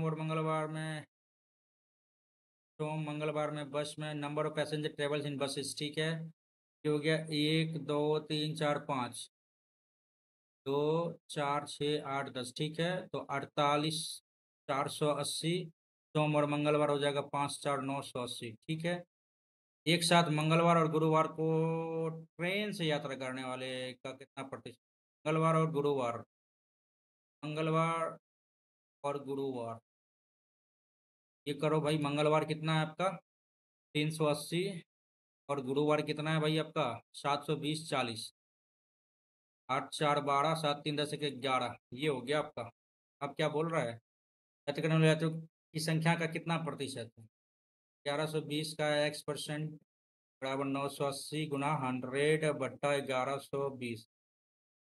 मंगलवार में बस में number of passenger travels in buses, ठीक है। ये हो गया 1 2 3 4 5 2 4 6 8 10, ठीक है। तो 48 480 सोम और मंगलवार हो जाएगा 5 4 980, ठीक है। एक साथ मंगलवार और गुरुवार को ट्रेन से यात्रा करने वाले का कितना प्रतिशत? मंगलवार और गुरुवार, ये करो भाई। मंगलवार कितना है आपका? 380। और गुरुवार कितना है भाई आपका? 720 40। 8 4 12 7 3 10 11, ये हो गया आपका। अब क्या बोल रहा है? यात्रा करने वाले यात्रियों की संख्या का कितना प्रतिशत है? 1120 का X% बराबर 980 गुना 100/1120,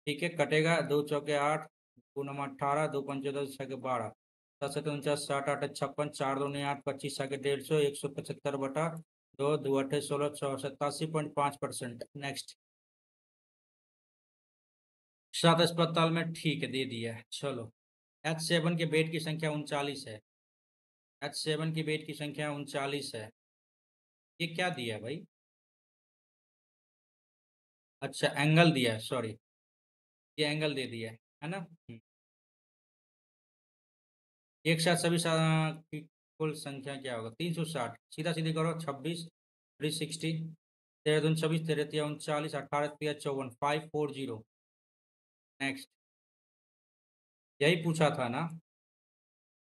ठीक है। कटेगा 2 चौके 8, 2 9 18, 2 पंचे 10 6 के 12, 7 7 49 60 8 56, 4 2 9 8 25 6 के 150, 175/2, 2 8 16 87.5%। नेक्स्ट। 7 अस्पताल में, ठीक है, दे दिया है, चलो। H7 के बेड की संख्या 39 है। H7 की बेड की संख्या 39 है। ये क्या दिया है भाई? अच्छा, एंगल दिया है, सॉरी। ये एंगल दे दिया है ना। एक साथ सभी की कुल संख्या क्या होगा? 360। सीधा सीधी करो। 26 360, 13 दूनी 26, 13 तिया 39, 18 तिया 54, 540। नेक्स्ट। यही पूछा था ना?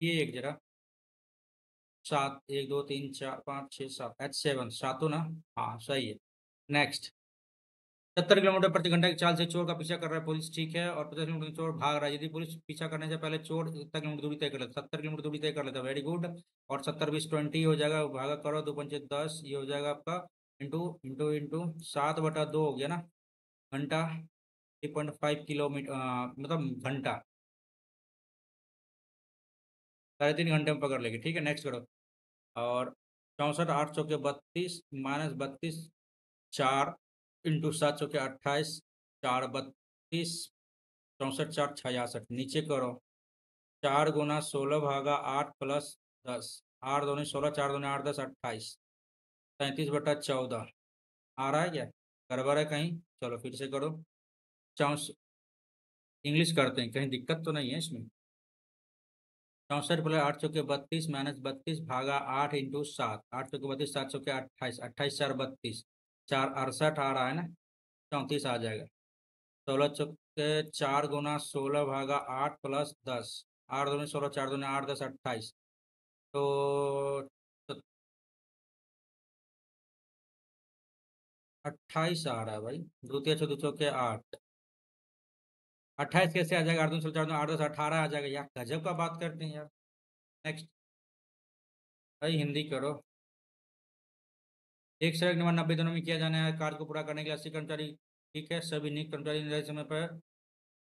ये एक जरा। 7 1 2 3 4 5 6 7 H7 सातों ना। हाँ, सही है। नेक्स्ट। 70 किलोमीटर प्रति घंटे की चाल से चोर का पीछा कर रहा है पुलिस, ठीक है। और 50 किलोमीटर चोर भाग रहा है। यदि पुलिस पीछा करने से पहले चोर 70 किलोमीटर दूरी तय कर लेता, 70 किलोमीटर दूरी तय कर लेता, वेरी गुड। और 70 20 20 हो जाएगा, भागा करो, 2 पंचे 10, ये हो जाएगा आपका। इंटू इंटू इंटू 7/2 हो गया ना। घंटा 3.5 किलोमीटर, मतलब घंटा। 3.5 घंटे में पकड़ लेगी, ठीक है। नेक्स्ट करो। और 64 8 चौके 32 -32 4 इंटू 7 चौके 28, 4 32, 64 4 66, नीचे करो। 4 गुना 16 भागा 8 +10, 8 दूनी 16, 4 दूनी 8 10 28, 37/14 आ रहा है क्या? गड़बड़ है कहीं? चलो फिर से करो। चौंस इंग्लिश करते हैं, कहीं दिक्कत तो नहीं है इसमें? 64 + 8 चौके 32 -32 भागा 8 इंटू 7, 8 चौके 32, 7 चौके 28, 28 4 32, 4 68 आ रहा है ना। 34 आ जाएगा। 16 चौके 4 गुना 16 भागा 8 + 10, 8 दूनी 16, 4 दूनी 8 10 28, तो 28 आ रहा है भाई। द्वितीय चौथी चौके 8, 28 कैसे आ जाएगा? 8 दूनी 16, 4 दूनी 8 10 18 आ जाएगा यार। गजब का बात करते हैं यार। नेक्स्ट। भाई हिंदी करो। एक से एक नंबर 90 दिनों में किया जाने वाले कार्य को पूरा करने के लिए 80 कर्मचारी, ठीक है, सभी नियुक्त कर्मचारी निर्धारित समय पर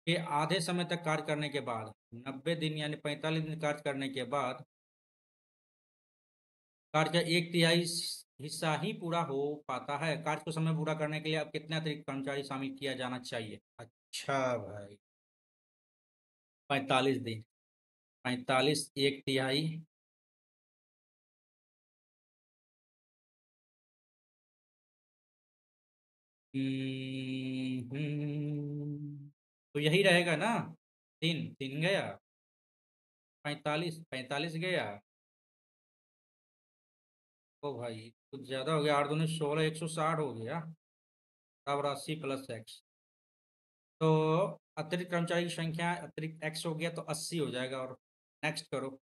के आधे समय तक कार्य करने के बाद, 90 दिन यानी 45 दिन कार्य करने के बाद, कार्य का 1/3 हिस्सा ही पूरा हो पाता है। कार्य को समय पूरा करने के लिए अब कितने अतिरिक्त कर्मचारी शामिल किया जाना चाहिए? अच्छा भाई। 45 दिन। 45 1/3। तो यही रहेगा ना। तीन तीन गया। 45 45 गया। ओ भाई, कुछ ज्यादा हो गया। 8 दूनी 16, 160 हो गया। बराबर 80 + x। तो अतिरिक्त कर्मचारी की संख्या अतिरिक्त x हो गया तो 80 हो जाएगा। और नेक्स्ट करो।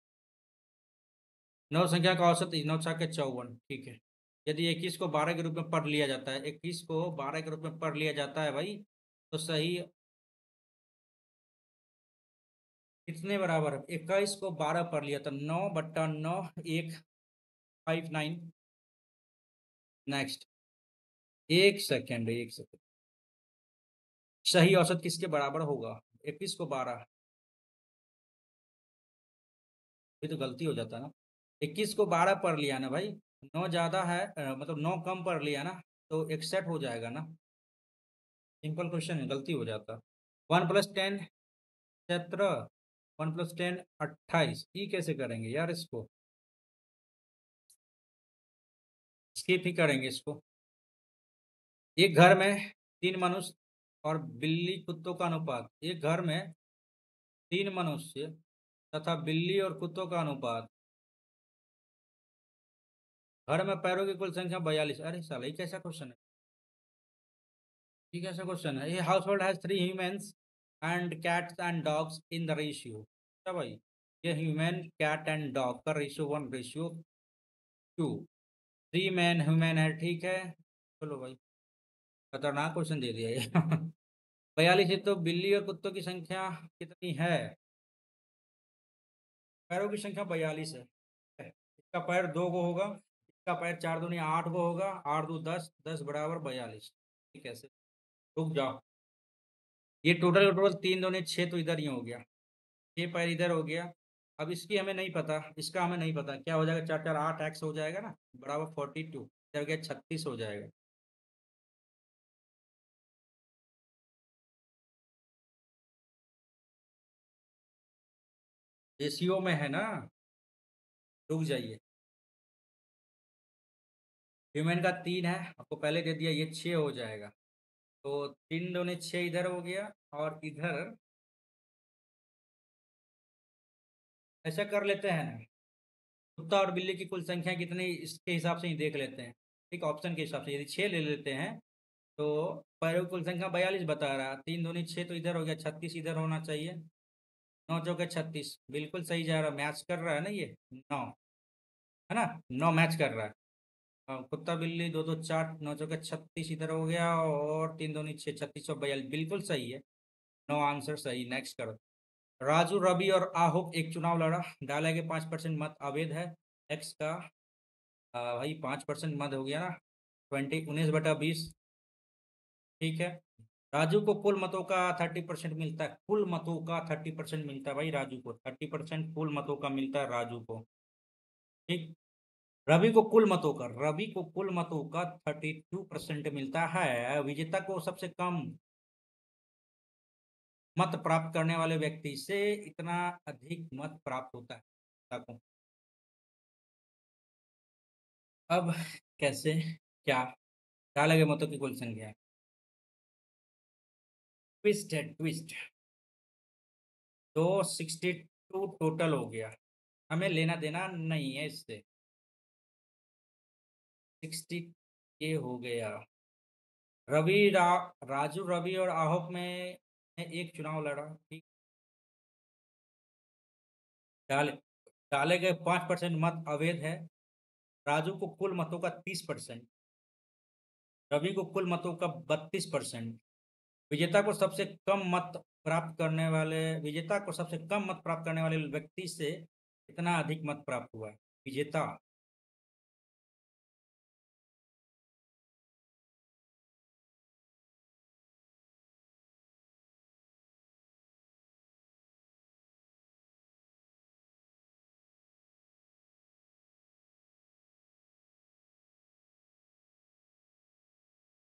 नौ संख्या का औसत 9 × 54, ठीक है। यदि 21 को 12 के रूप में पढ़ लिया जाता है, 21 को 12 के रूप में पढ़ लिया जाता है भाई, तो सही कितने बराबर है? 21 को 12 पर लिया तो 9/9, 159। नेक्स्ट। एक सेकेंड। सही औसत किसके बराबर होगा? 21 को 12, ये तो गलती हो जाता ना। 21 को 12 पर लिया ना भाई, 9 ज्यादा है, मतलब 9 कम पर लिया ना, तो 61 हो जाएगा ना। सिंपल क्वेश्चन है, गलती हो जाता। 1+10 17, 1+10 28, ये कैसे करेंगे यार इसको? स्किप ही करेंगे इसको। एक घर में 3 मनुष्य और बिल्ली कुत्तों का अनुपात, एक घर में 3 मनुष्य तथा बिल्ली और कुत्तों का अनुपात। घर में पैरों की कुल संख्या 42। अरे साला, ये कैसा क्वेश्चन है? ये कैसा क्वेश्चन है? ये house hold has 3 humans and cats and dogs in the ratio. क्या भाई? ये ह्यूमन कैट एंड डॉग का रेशियो 1:2। 3 मैन ह्यूमन है, ठीक है। चलो भाई, खतरनाक क्वेश्चन दे दिया ये। 42 है तो बिल्ली और कुत्तों की संख्या कितनी है? पैरों की संख्या 42 है। इसका पैर 2 गो होगा, इसका पैर 4 दूनी 8 गो होगा, 8 दो 10, 10 बराबर 42। ठीक है, कैसे? रुक जाओ। ये टोटल 3 दूनी 6, तो इधर ही हो गया। 6 पैर इधर हो गया। अब इसकी हमें नहीं पता, इसका हमें नहीं पता क्या हो जाएगा। 4×4 = 8 x हो जाएगा ना, बराबर 42। इधर गया 36 हो जाएगा। रेशियो में है ना। रुक जाइए। ह्यूमन का 3 है, आपको पहले दे दिया, ये 6 हो जाएगा। तो 3 दूनी 6 इधर हो गया, और इधर ऐसा कर लेते हैं ना, कुत्ता और बिल्ली की कुल संख्या कितनी, इसके हिसाब से ही देख लेते हैं। ठीक, ऑप्शन के हिसाब से यदि 6 ले लेते हैं, तो पैरों की कुल संख्या 42 बता रहा है। 3 दूनी 6, तो इधर हो गया 36, इधर होना चाहिए। 9 चौके 36, बिल्कुल सही जा रहा, मैच कर रहा है ना ये। 9 है ना, 9 मैच कर रहा है। कुत्ता बिल्ली 2×2 = 4, 9 चौके 36 इधर हो गया, और 3 दूनी 6, 36 और 42, बिल्कुल सही है। 9 आंसर सही। नेक्स्ट करो। राजू, रवि और आहुक एक चुनाव लड़ा, डाले गए 5% मत अवैध है। एक्स का भाई 5% मत हो गया ना, 19/20। ठीक है। राजू को कुल मतों का 30% मिलता है, कुल मतों का 30% मिलता है भाई, राजू को 30% कुल मतों का मिलता है, राजू को। ठीक। रवि को कुल मतों का 32% मिलता है। विजेता को सबसे कम मत प्राप्त करने वाले व्यक्ति से इतना अधिक मत प्राप्त होता है, विजेता को। अब कैसे, क्या? क्या लगे मतों की कुल संख्या? ट्विस्ट है, ट्विस्ट। तो 62 टोटल हो गया, हमें लेना देना नहीं है इससे। 60 ये हो गया। राजू, रवि और आहोक में ने एक चुनाव लड़ा। ठीक। डाले डाले गए 5% मत अवैध है। राजू को कुल मतों का 30%, रवि को कुल मतों का 32%। विजेता को सबसे कम मत विजेता को सबसे कम मत प्राप्त करने वाले व्यक्ति से इतना अधिक मत प्राप्त हुआ है। विजेता।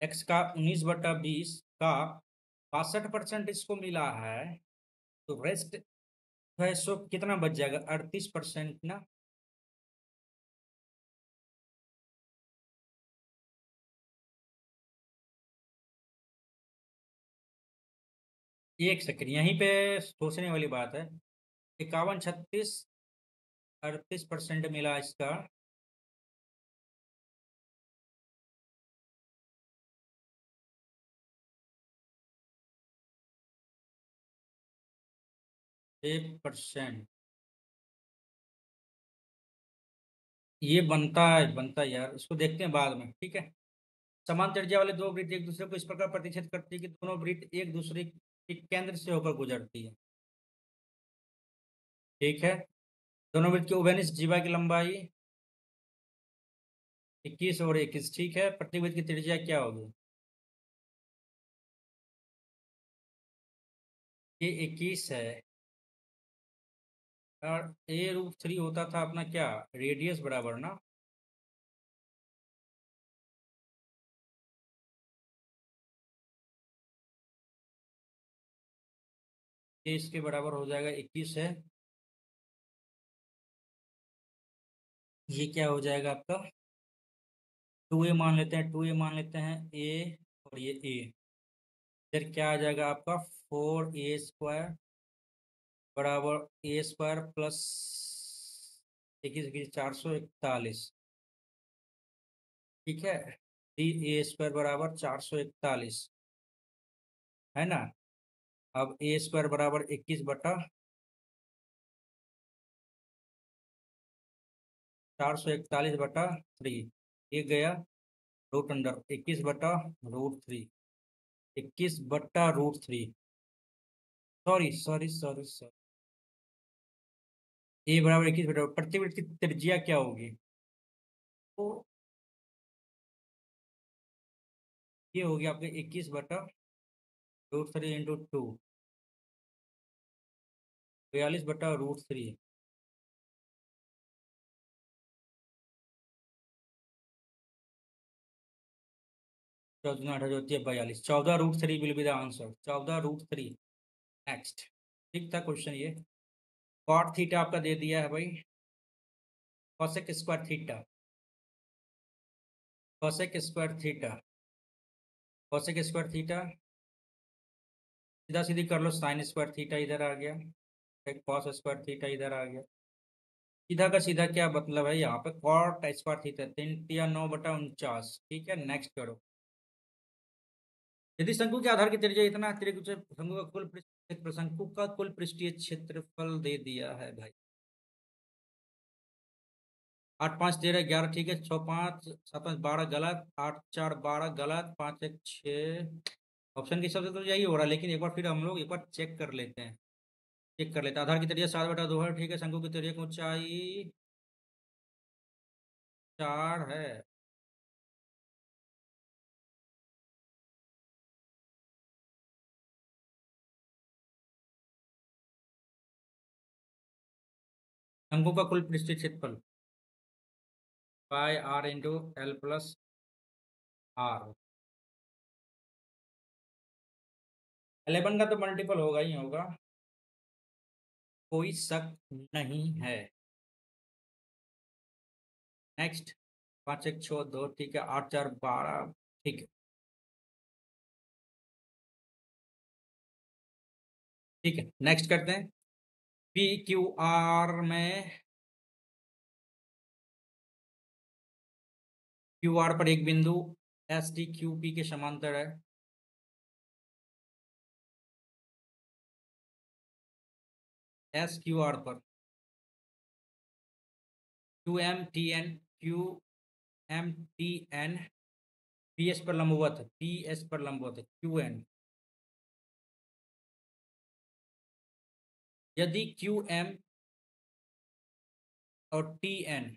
एक्स का 19/20 का 62% इसको मिला है, तो रेस्ट है, सो कितना बच जाएगा? 38% ना। एक सेकंड, यहीं पे सोचने वाली बात है। 51, 36, 38% मिला इसका। एक परसेंट ये बनता है यार, इसको देखते हैं बाद में, ठीक है। समान त्रिज्या वाले दो वृत्त एक दूसरे को इस प्रकार प्रतिच्छेद करती है कि दोनों वृत्त एक दूसरे के केंद्र से होकर गुजरती है। ठीक है। दोनों वृत्त की उभयनिष्ठ जीवा की लंबाई 21 और 21, ठीक है। प्रतिवृत्त की त्रिज्या क्या होगी? ये 21 है और A√3 होता था अपना क्या, रेडियस बराबर ना। ये इसके बराबर हो जाएगा, 21 है। ये क्या हो जाएगा आपका, 2a मान लेते हैं, 2a मान लेते हैं a, और ये a, फिर क्या आ जाएगा आपका 4a² बराबर a² प्लस 21, 441, ठीक है। 3a² बराबर 441, है ना। अब a² बराबर 21/441/3, ये गया root under 21/√3, 21/√3, sorry sorry sorry sorry, A बराबर 21 प्रतिवृत्त की त्रिज्या क्या होगी? तो ये होगी आपके 21/√3 इंटू 2, 42/√3। 14 होती है 42, 14√3 will be the answer, 14√3। Next, ठीक था क्वेश्चन ये। कॉट थीटा आपका दे दिया है भाई, cosec square theta, cosec square theta, cosec square theta सीधा सीधी कर लो, साइन स्क्वायर थीटा इधर आ गया, एक कॉस स्क्वायर थीटा इधर आ गया। सीधा का सीधा क्या मतलब है, यहाँ पे कॉट स्क्वायर थीटा 3 या 9/49, ठीक है। नेक्स्ट करो। यदि शंकु के आधार की त्रिज्या इतना अतिरिक्त शंकु का कुल क्षेत्र, शंकु का कुल पृष्ठीय क्षेत्रफल दे दिया है भाई। 8 5 13 11, ठीक है। 6 5 7 5 12 गलत, 8 4 12 गलत, 5 1 6, ऑप्शन के हिसाब से तो यही हो रहा है, लेकिन एक बार फिर हम लोग एक बार चेक कर लेते हैं, चेक कर लेते हैं। आधार की त्रिज्या 7/2 है, ठीक है। शंकु की त्रिज्या की ऊंचाई 4 है। शंकु का कुल पृष्ठीय क्षेत्रफल πr × L + r, 11 का तो मल्टीपल होगा ही होगा, कोई शक नहीं है। नेक्स्ट, 5 1 6 2, ठीक है। 8 4 12, ठीक है, ठीक है। नेक्स्ट करते हैं। पी क्यू आर में, क्यू आर पर एक बिंदु एस टी क्यू पी के समांतर है। एस क्यू आर पर Q M T N, Q M T N P S पर लंबवत है, पी एस पर लंबवत है, क्यू एन। यदि क्यू एम और टी एन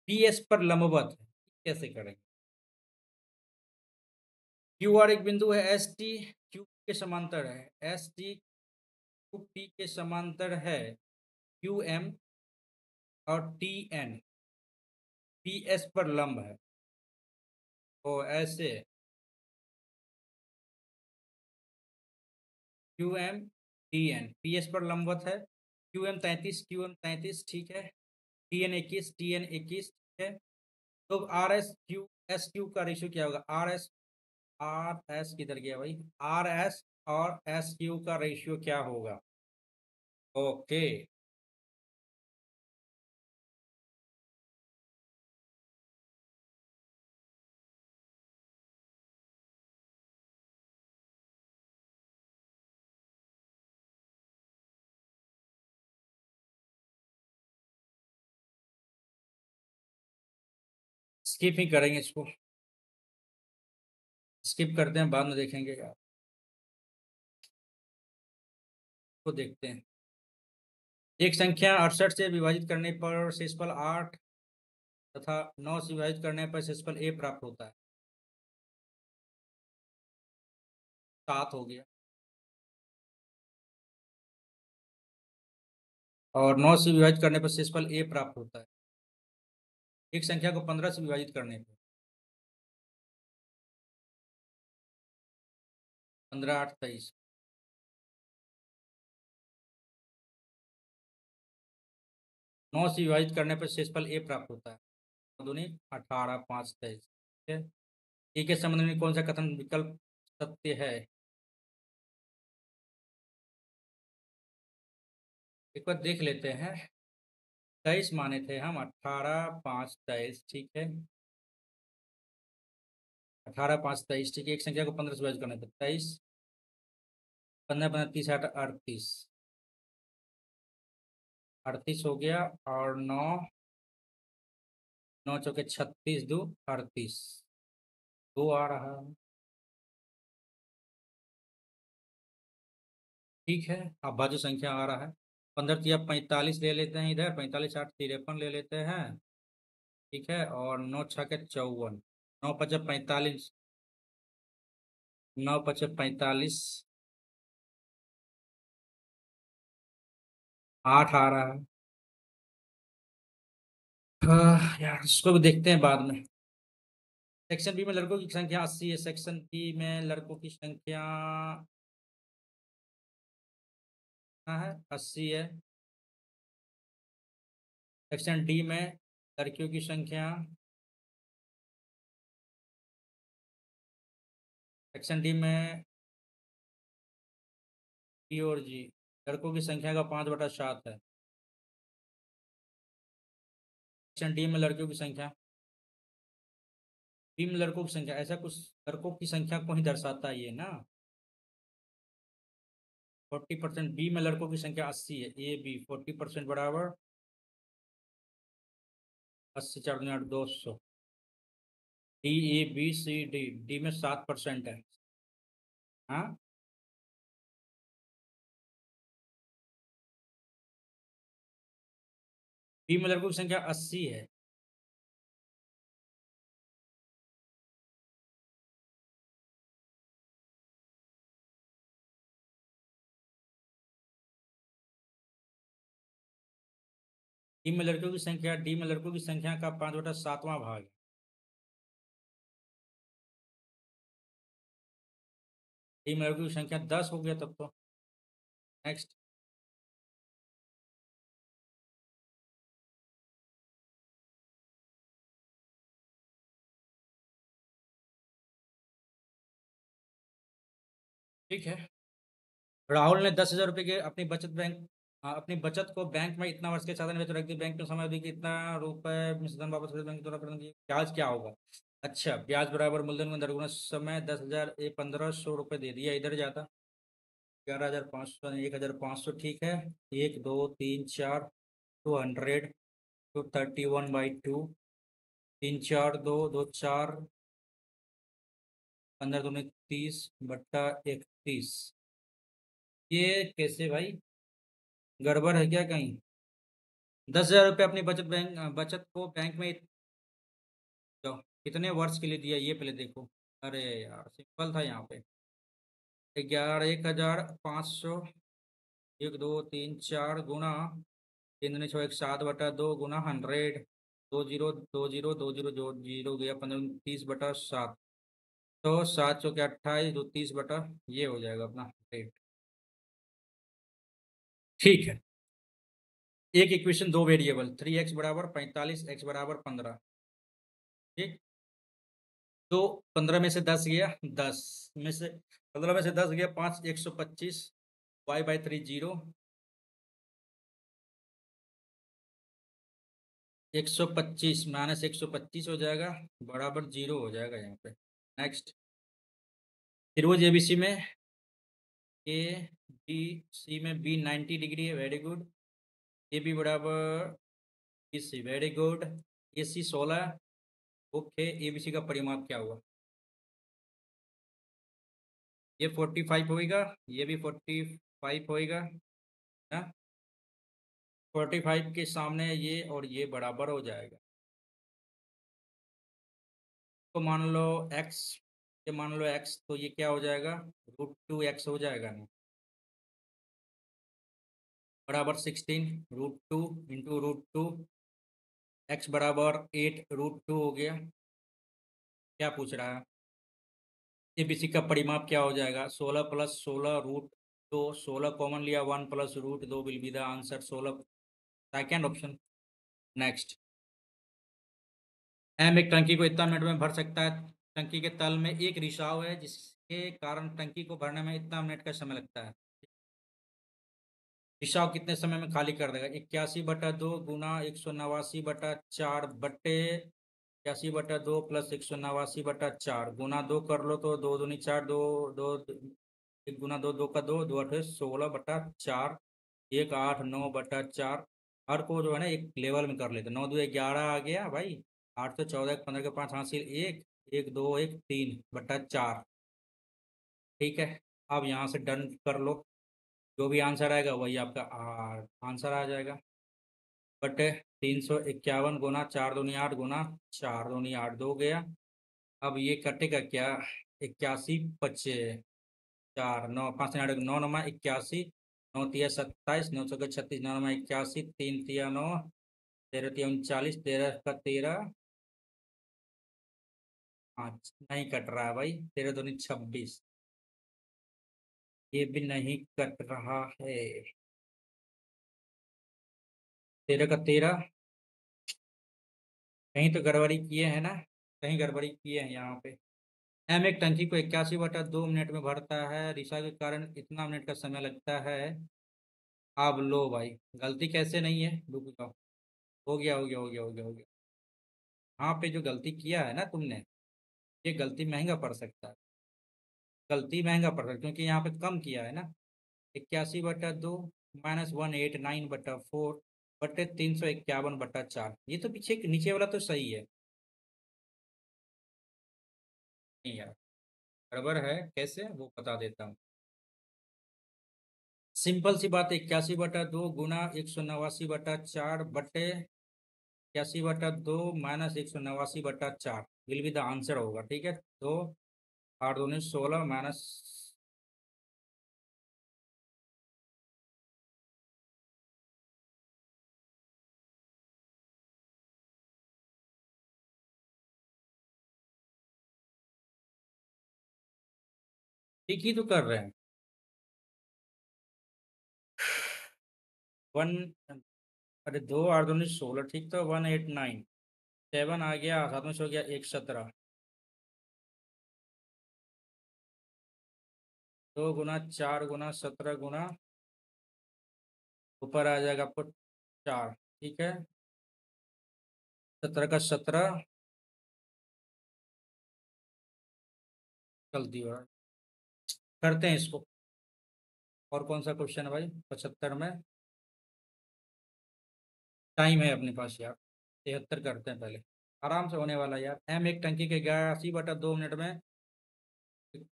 पी एस पर लंबवत है, कैसे करेंगे? क्यू आर एक बिंदु है, एस टी क्यू के समांतर है, एस टी क्यू पी के समांतर है, क्यू एम और टी एन पी एस पर लंब है। तो ऐसे Q M T N P S पर लंबवत है, क्यू एम 33, क्यू एम 33, ठीक है। टी एन 21, टी एन 21, ठीक है। तो R S Q S Q का रेशियो क्या होगा? आर एस किधर गया भाई, आर एस और एस क्यू का रेशियो क्या होगा? ओके, स्किप ही करेंगे इसको, स्किप करते हैं, बाद में देखेंगे यार। को देखते हैं। एक संख्या 68 से विभाजित करने पर शेषफल 8 तथा 9 से विभाजित करने पर शेषफल a प्राप्त होता है। 7 हो गया। और 9 से विभाजित करने पर शेषफल a प्राप्त होता है। एक संख्या को 15 से विभाजित करने पर 15 8 23। 9 से विभाजित करने पर शेषफल a प्राप्त होता है। दूनी 18 5 23। ठीक है। ए के संबंध में कौन सा कथन विकल्प सत्य है? एक बार देख लेते हैं। 23 माने थे हम, 18 5 23। ठीक है, 18 5 23। ठीक है। एक संख्या को 15 से विभाजित करने पर 23, 15 15 30 38। 38 हो गया। और 9 9 चौके 36 2 38। 2 आ रहा है। ठीक है। अब भाज्य संख्या आ रहा है। 15 तिया 45 ले लेते हैं इधर, 45 8 53 ले लेते हैं। ठीक है। और 9 छके 54, 9 पचे 45, 9 पचे 45, 8 आ रहा है। यार इसको भी देखते हैं बाद में। सेक्शन बी में लड़कों की संख्या 80 है। सेक्शन बी में लड़कों की संख्या है 80 है। सेक्शन डी में लड़कियों की संख्या, सेक्शन डी में बी और जी, लड़कों की संख्या का 5/7 है। सेक्शन डी में लड़कियों की संख्या, बी में लड़कों की संख्या, ऐसा कुछ लड़कों की संख्या को ही दर्शाता है ये ना। 40%। बी में लड़कों की संख्या 80 है। ए बी 40% बराबर 80 4 8 200। D A B C D, D में 7% है। हाँ, बी में लड़कों की संख्या 80 है। डी में लड़कों की संख्या, डी में लड़कों की संख्या का 5/7वां भाग है। डी में लड़कों की संख्या 10 हो गया तब तो। नेक्स्ट। ठीक है। राहुल ने 10,000 रुपये के अपनी बचत बैंक, अपनी बचत को बैंक में इतना वर्ष के साधन में तो रख दी। बैंक में समय अवधि के इतना रुपए में साधन वापस कर बैंक द्वारा प्रदान किया। ब्याज क्या होगा? अच्छा, ब्याज बराबर मूलधन में दरगुना समय 10,000 1500 रुपये दे दिया। इधर जाता 11,500 1,500। ठीक है। 1 2 3 4 200 231/2। 3 4 2 2 4 15 दूनी 30/31। ये कैसे भाई, गड़बड़ है क्या कहीं? 10,000 रुपये अपनी बचत को बैंक में तो कितने वर्ष के लिए दिया ये पहले देखो। अरे यार सिंपल था यहाँ पे। 1,500, 1 2 3 4 गुना 3 6 1 7/2 गुना 100। 20 गया 15 30/7। तो 7 चौके 28 दो 30 ये हो जाएगा अपना रेट। ठीक है। एक इक्वेशन दो वेरिएबल 3x बराबर 45 x बराबर 15। ठीक। तो 15 में से 10 गया, 10 में से 15 में से 10 गया 5 125। y/3 0, 125 माइनस 125 हो जाएगा बराबर 0 हो जाएगा यहाँ पे। नेक्स्ट। त्रिभुज एबीसी में ए बी सी में बी 90 डिग्री है। Very good. ए बी बराबर B C. Very good. A C 16। Okay. A B C का परिमाप क्या हुआ? ये 45 होएगा, ये भी 45 होएगा। ना। 45 के सामने ये और ये बराबर हो जाएगा। तो मान लो x, ये मान लो x, तो ये क्या हो जाएगा, √2x हो जाएगा ना, बराबर 16 √2 इंटू √2, x बराबर 8 √2 हो गया। क्या पूछ रहा है, एबीसी का परिमाप क्या हो जाएगा, 16 + 16 √2, 16 कॉमन लिया, 1 + √2 will be the answer 16, second option. Next, M एक टंकी को इतना मिनट में भर सकता है। टंकी के तल में एक रिसाव है जिसके कारण टंकी को भरने में इतना मिनट का समय लगता है। रिसाव कितने समय में खाली कर देगा, 81/2 गुना 189/4 बट्टे 81/2 + 189/4 गुना 2 कर लो तो 2 दूनी 4, 2 2 1 गुना 2, 2 का 2, 2 8 16/4, 1 8 9/4। हर को जो है ना एक लेवल में कर लेते, 9 2 11 आ गया भाई, 8 तो 14, 15 के 5 हासिल 1, 1 2 1 3/4। ठीक है, अब यहाँ से डन कर लो, जो भी आंसर आएगा वही आपका आंसर आ जाएगा। बटे 351 गुना 4 दूनी 8 गुना 4 दूनी 8, 2 गया। अब ये कटेगा क्या, 81 बचे 4, 9 5 8 9 9 81, 9 तिया 27, 9 चौके 36, 9 9 81, 3 तिया 9, 13 तिया 39, 13 का 13, हाँ नहीं कट रहा है भाई, 13 दूनी 26, ये भी नहीं कट रहा है, 13 का 13, कहीं तो गड़बड़ी किए हैं ना, कहीं गड़बड़ी किए हैं यहाँ पे। एम एक टंकी को 81/2 मिनट में भरता है, रिसा के कारण इतना मिनट का समय लगता है। अब लो भाई, गलती कैसे नहीं है, रुक जाओ, हो गया हो गया हो गया हो गया हो गया। यहाँ पे जो गलती किया है ना तुमने, ये गलती महंगा पड़ सकता है, गलती महंगा पड़ सकता है क्योंकि यहाँ पे कम किया है ना। 81/2 -189/4 बटे 351/4, ये तो पीछे नीचे वाला तो सही है। नहीं यार, गड़बड़ है, कैसे वो बता देता हूँ। सिंपल सी बात है, 81/2 गुना 189/4 बटे 81/2 -189/4 विल बी द आंसर होगा। ठीक है, तो 8 दूनी 16 माइनस, ठीक ही तो कर रहे हैं। 1, अरे 2 8 दूनी 16, ठीक तो 189, 7 आ गया, साथ में से हो गया 117, 2 गुना 4 गुना 17 गुना, ऊपर आ जाएगा आपको 4। ठीक है, 17 का 17, जल्दी हो रहा है। करते हैं इसको, और कौन सा क्वेश्चन है भाई 75 में, टाइम है अपने पास यार, 73 करते हैं पहले, आराम से होने वाला है यार। एम एक टंकी के 81/2 मिनट में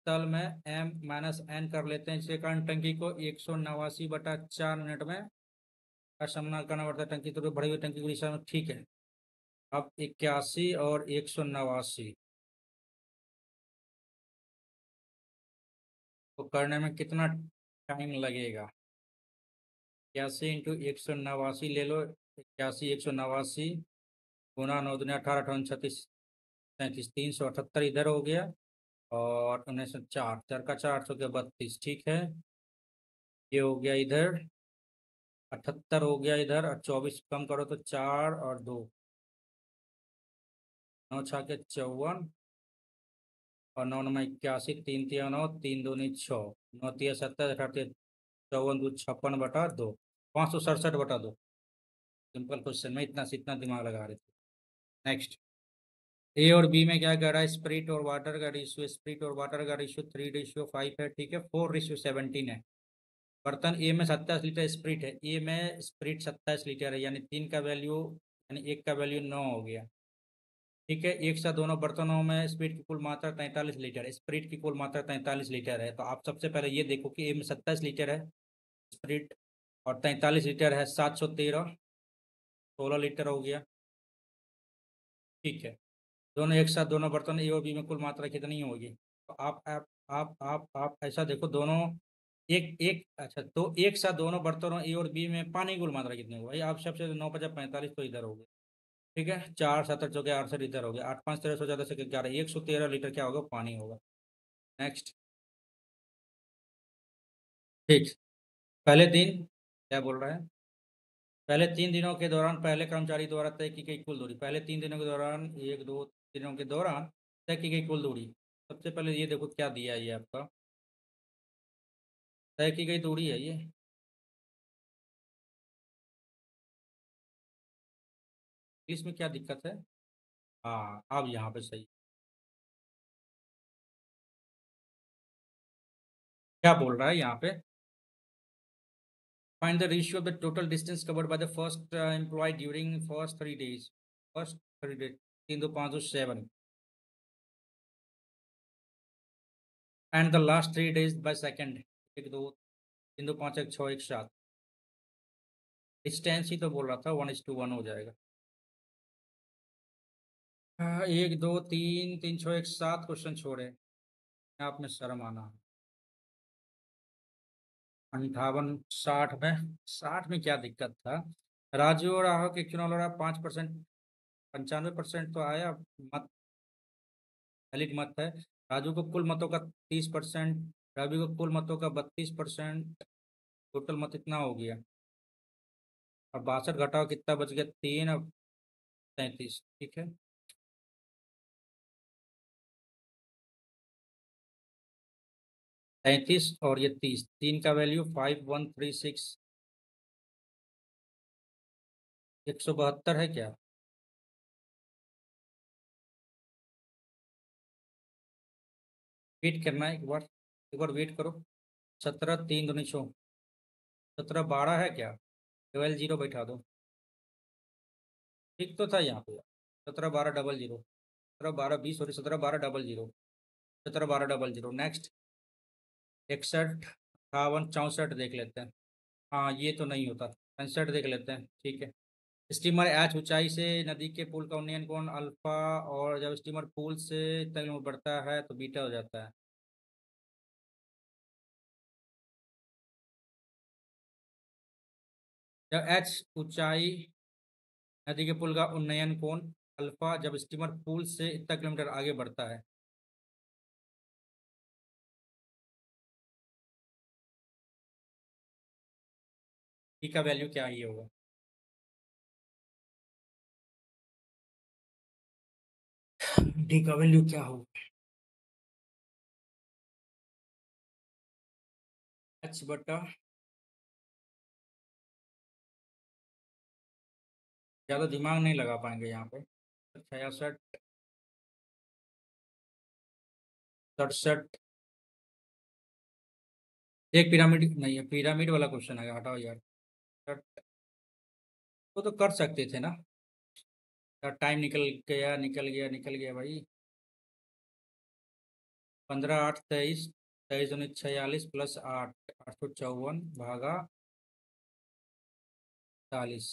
तल में m-n कर लेते हैं, जिसके कारण टंकी को 189/4 मिनट में का सामना करना पड़ता है, टंकी तो भरी हुई टंकी की दिशा में। ठीक है, अब 81 और 189 को करने में कितना टाइम लगेगा, 81 × 189 ले लो, 81 189 गुना 9 दूनी 18, 18 36 37, 378 इधर हो गया, और 1904, 4 का 4, 800 के 32। ठीक है, ये हो गया इधर 78 हो गया इधर, और 24 कम करो तो 4 और 2, 9 छः के 54, और 9 9 81, 3 तिया 9, 3 दूनी 6, 9 तिया 27, 18 54 2 56/2, 567/2। सिंपल क्वेश्चन में इतना से इतना दिमाग लगा रहे थे। नेक्स्ट, ए और बी में क्या कर रहा है, स्प्रिट और वाटर का रेशियो, स्प्रिट और वाटर का रेशियो 3:5 है। ठीक है, 4:17 है। बर्तन ए में 27 लीटर स्प्रिट है, ए में स्प्रिट 27 लीटर है, यानी 3 का वैल्यू, यानी एक का वैल्यू 9 हो गया। ठीक है, एक साथ दोनों बर्तनों में स्प्रिट की कुल मात्रा 43 लीटर है, स्प्रिट की कुल मात्रा 43 लीटर है। तो आप सबसे पहले ये देखो कि ए में 27 लीटर है स्प्रिट, और 43 लीटर है 713, 16 लीटर हो गया। ठीक है, दोनों एक साथ दोनों बर्तन ए और बी में कुल मात्रा कितनी होगी? तो आप ऐसा देखो, दोनों एक एक अच्छा, तो एक साथ दोनों बर्तनों ए और बी में पानी की कुल मात्रा कितनी होगी भाई? आप सबसे 9 × 5 = 45, तो इधर हो गया। ठीक है, 4 × 7 = 48 इधर हो गया, 8 × 5 = 13, 14 से 11, 113 लीटर क्या होगा? पानी होगा। नेक्स्ट। ठीक। पहले दिन क्या बोल रहा है? पहले 3 दिनों के दौरान पहले कर्मचारी द्वारा तय की गई कुल दूरी, पहले 3 दिनों के दौरान, 1 2 दिनों के दौरान तय की गई कुल दूरी। सबसे पहले ये देखो क्या दिया है, ये आपका तय की गई दूरी है ये। इसमें क्या दिक्कत है? हाँ, अब यहाँ पे सही। क्या बोल रहा है यहाँ पे? Find the ratio of the total distance covered by the first employ during first 3 days. First 3 days, 3 2 5 7, and the last 3 days by second. 1 2 3 2 5 1 6 1 7। Distance ही तो बोल रहा था, 1:1 हो जाएगा। 1 2 3 3 6 1 7 क्वेश्चन छोड़े, आप में शर्म आना। 58 60 में क्या दिक्कत था? राजू और राहुल के चुनाव लड़ा, 5%, 95% तो आया मत, वैलिड मत है। राजू को कुल मतों का 30%, रवि को कुल मतों का 32%, टोटल मत इतना हो गया। अब 62 घटाओ कितना बच गया? 3, अब 33। ठीक है, 33 और ये 30, 3 का वैल्यू 5136। 172 है क्या? वेट करना है एक बार, एक बार वेट करो। 17 3 दूनी 6, 17 12 है क्या? 12 0 बैठा दो। ठीक तो था यहाँ पे। 17 12 00, 17 12 20, सॉरी 17 12 00, 17 12 00। नेक्स्ट। 61 58 64 देख लेते हैं। हाँ, ये तो नहीं होता। 65 देख लेते हैं, ठीक है। स्टीमर एच ऊंचाई से नदी के पुल का उन्नयन कोण अल्फा, और जब स्टीमर पुल से तक बढ़ता है तो बीटा हो जाता है। जब एच ऊंचाई नदी के पुल का उन्नयन कोण अल्फा, जब स्टीमर पुल से इतना किलोमीटर आगे बढ़ता है। डी का वैल्यू क्या ही होगा? डी का वैल्यू क्या होगा? एच बटा, ज़्यादा दिमाग नहीं लगा पाएंगे यहाँ पे। 66, 67। एक पिरामिड नहीं है, पिरामिड वाला क्वेश्चन है, हटाओ यार। वो तो कर सकते थे ना। यार टाइम निकल गया, निकल गया, निकल गया भाई। 15 8 23, 23 19 46 प्लस 8, 854 भागा 40,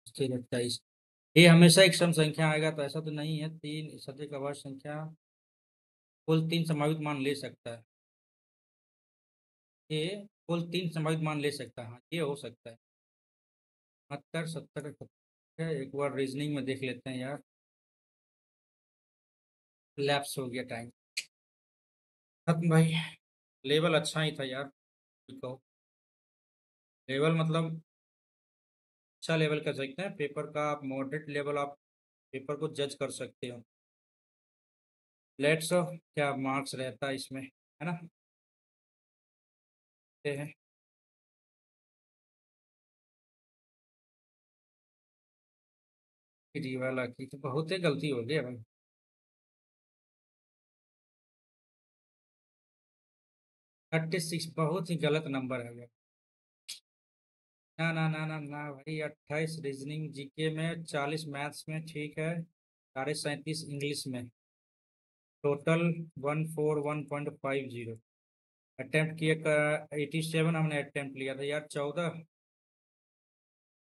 23। ये हमेशा एक सम संख्या आएगा तो ऐसा तो नहीं है, तीन सदिक अभाज्य संख्या कुल 3 संभावित मान ले सकता है। ये कुल 3 संभावित मान ले सकता है, हाँ ये हो सकता है। 72 70 एक बार रीजनिंग में देख लेते हैं यार। लैप्स हो गया टाइम खत्म भाई। लेवल अच्छा ही था यार, कहो। लेवल मतलब अच्छा लेवल कर सकते हैं पेपर का, आप मॉडरेट लेवल, आप पेपर को जज कर सकते हो। लेट्स क्या मार्क्स रहता है इसमें, है ना? ये है डी वाला की तो बहुत ही गलती हो गई भाई। 36 बहुत ही गलत नंबर है भाई। ना ना ना ना ना भाई, 28 रीजनिंग जीके में, 40 मैथ्स में, ठीक है, साढ़े 37 इंग्लिश में, टोटल 141.50। अटेम्प्ट किए का 87 हमने अटेम्प्ट लिया था यार। 14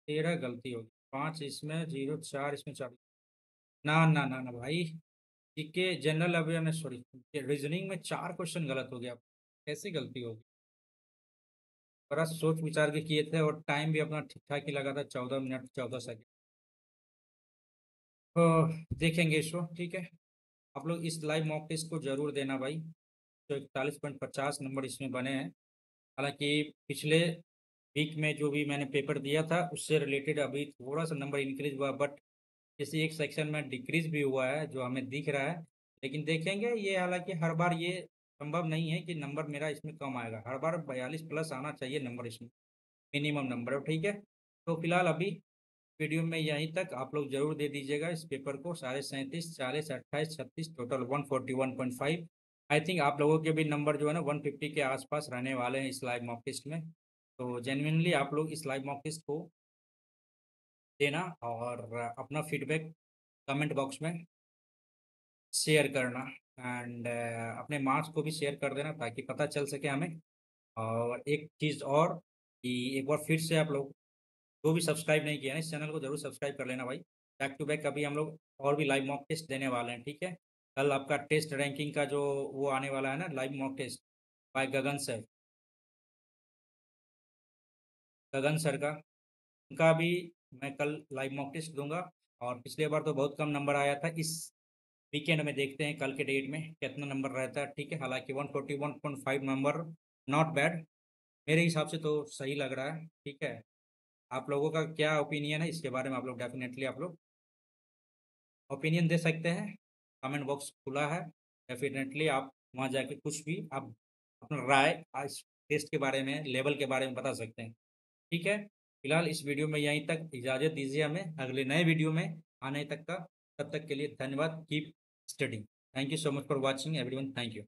13 गलती होगी, 5 इसमें, 0 4 इसमें, 4। ना ना ना ना भाई, GK general awareness sorry, reasoning में 4 क्वेश्चन गलत हो गया। कैसे गलती होगी? बड़ा सोच विचार के किए थे और टाइम भी अपना ठीक ठाक ही लगा था, 14 मिनट 14 सेकंड। तो देखेंगे इसको, ठीक है। आप लोग इस लाइव मॉक टेस्ट को जरूर देना भाई। तो 41.50 नंबर इसमें बने हैं। हालांकि पिछले वीक में जो भी मैंने पेपर दिया था उससे रिलेटेड अभी थोड़ा सा नंबर इंक्रीज हुआ, बट किसी एक सेक्शन में डिक्रीज भी हुआ है जो हमें दिख रहा है। लेकिन देखेंगे ये, हालांकि हर बार ये संभव नहीं है कि नंबर मेरा इसमें कम आएगा। हर बार 42 प्लस आना चाहिए नंबर इसमें, मिनिमम नंबर है, ठीक है। तो फिलहाल अभी वीडियो में यहीं तक। आप लोग जरूर दे दीजिएगा इस पेपर को। सारे 37 40 28 36 टोटल 141.5। आई थिंक आप लोगों के भी नंबर जो है ना 150 के आसपास रहने वाले हैं इस लाइव मॉक टेस्ट में। तो जेन्युइनली आप लोग इस लाइव मॉक टेस्ट को देना और अपना फीडबैक कमेंट बॉक्स में शेयर करना। एंड अपने मार्क्स को भी शेयर कर देना ताकि पता चल सके हमें। और एक चीज़ और कि एक बार फिर से आप लोग जो भी सब्सक्राइब नहीं किया है इस चैनल को जरूर सब्सक्राइब कर लेना भाई। बैक टू बैक अभी हम लोग और भी लाइव मॉक टेस्ट देने वाले हैं, ठीक है। कल आपका टेस्ट रैंकिंग का जो वो आने वाला है ना, live mock test by Gagan sir का, उनका भी मैं कल लाइव मॉक टेस्ट दूंगा। और पिछले बार तो बहुत कम नंबर आया था। इस वीकेंड में देखते हैं कल के डेट में कितना नंबर रहता है, ठीक है। हालांकि 141.5 नंबर नॉट बैड, मेरे हिसाब से तो सही लग रहा है, ठीक है। आप लोगों का क्या ओपिनियन है इसके बारे में? आप लोग डेफिनेटली आप लोग ओपिनियन दे सकते हैं। कमेंट बॉक्स खुला है, डेफिनेटली आप वहाँ जाके कुछ भी आप अपना राय इस टेस्ट के बारे में, लेवल के बारे में बता सकते हैं, ठीक है। फिलहाल इस वीडियो में यहीं तक, इजाज़त दीजिए हमें अगले नए वीडियो में आने तक का। तब तक के लिए धन्यवाद। Keep studying. Thank you so much for watching everyone, thank you.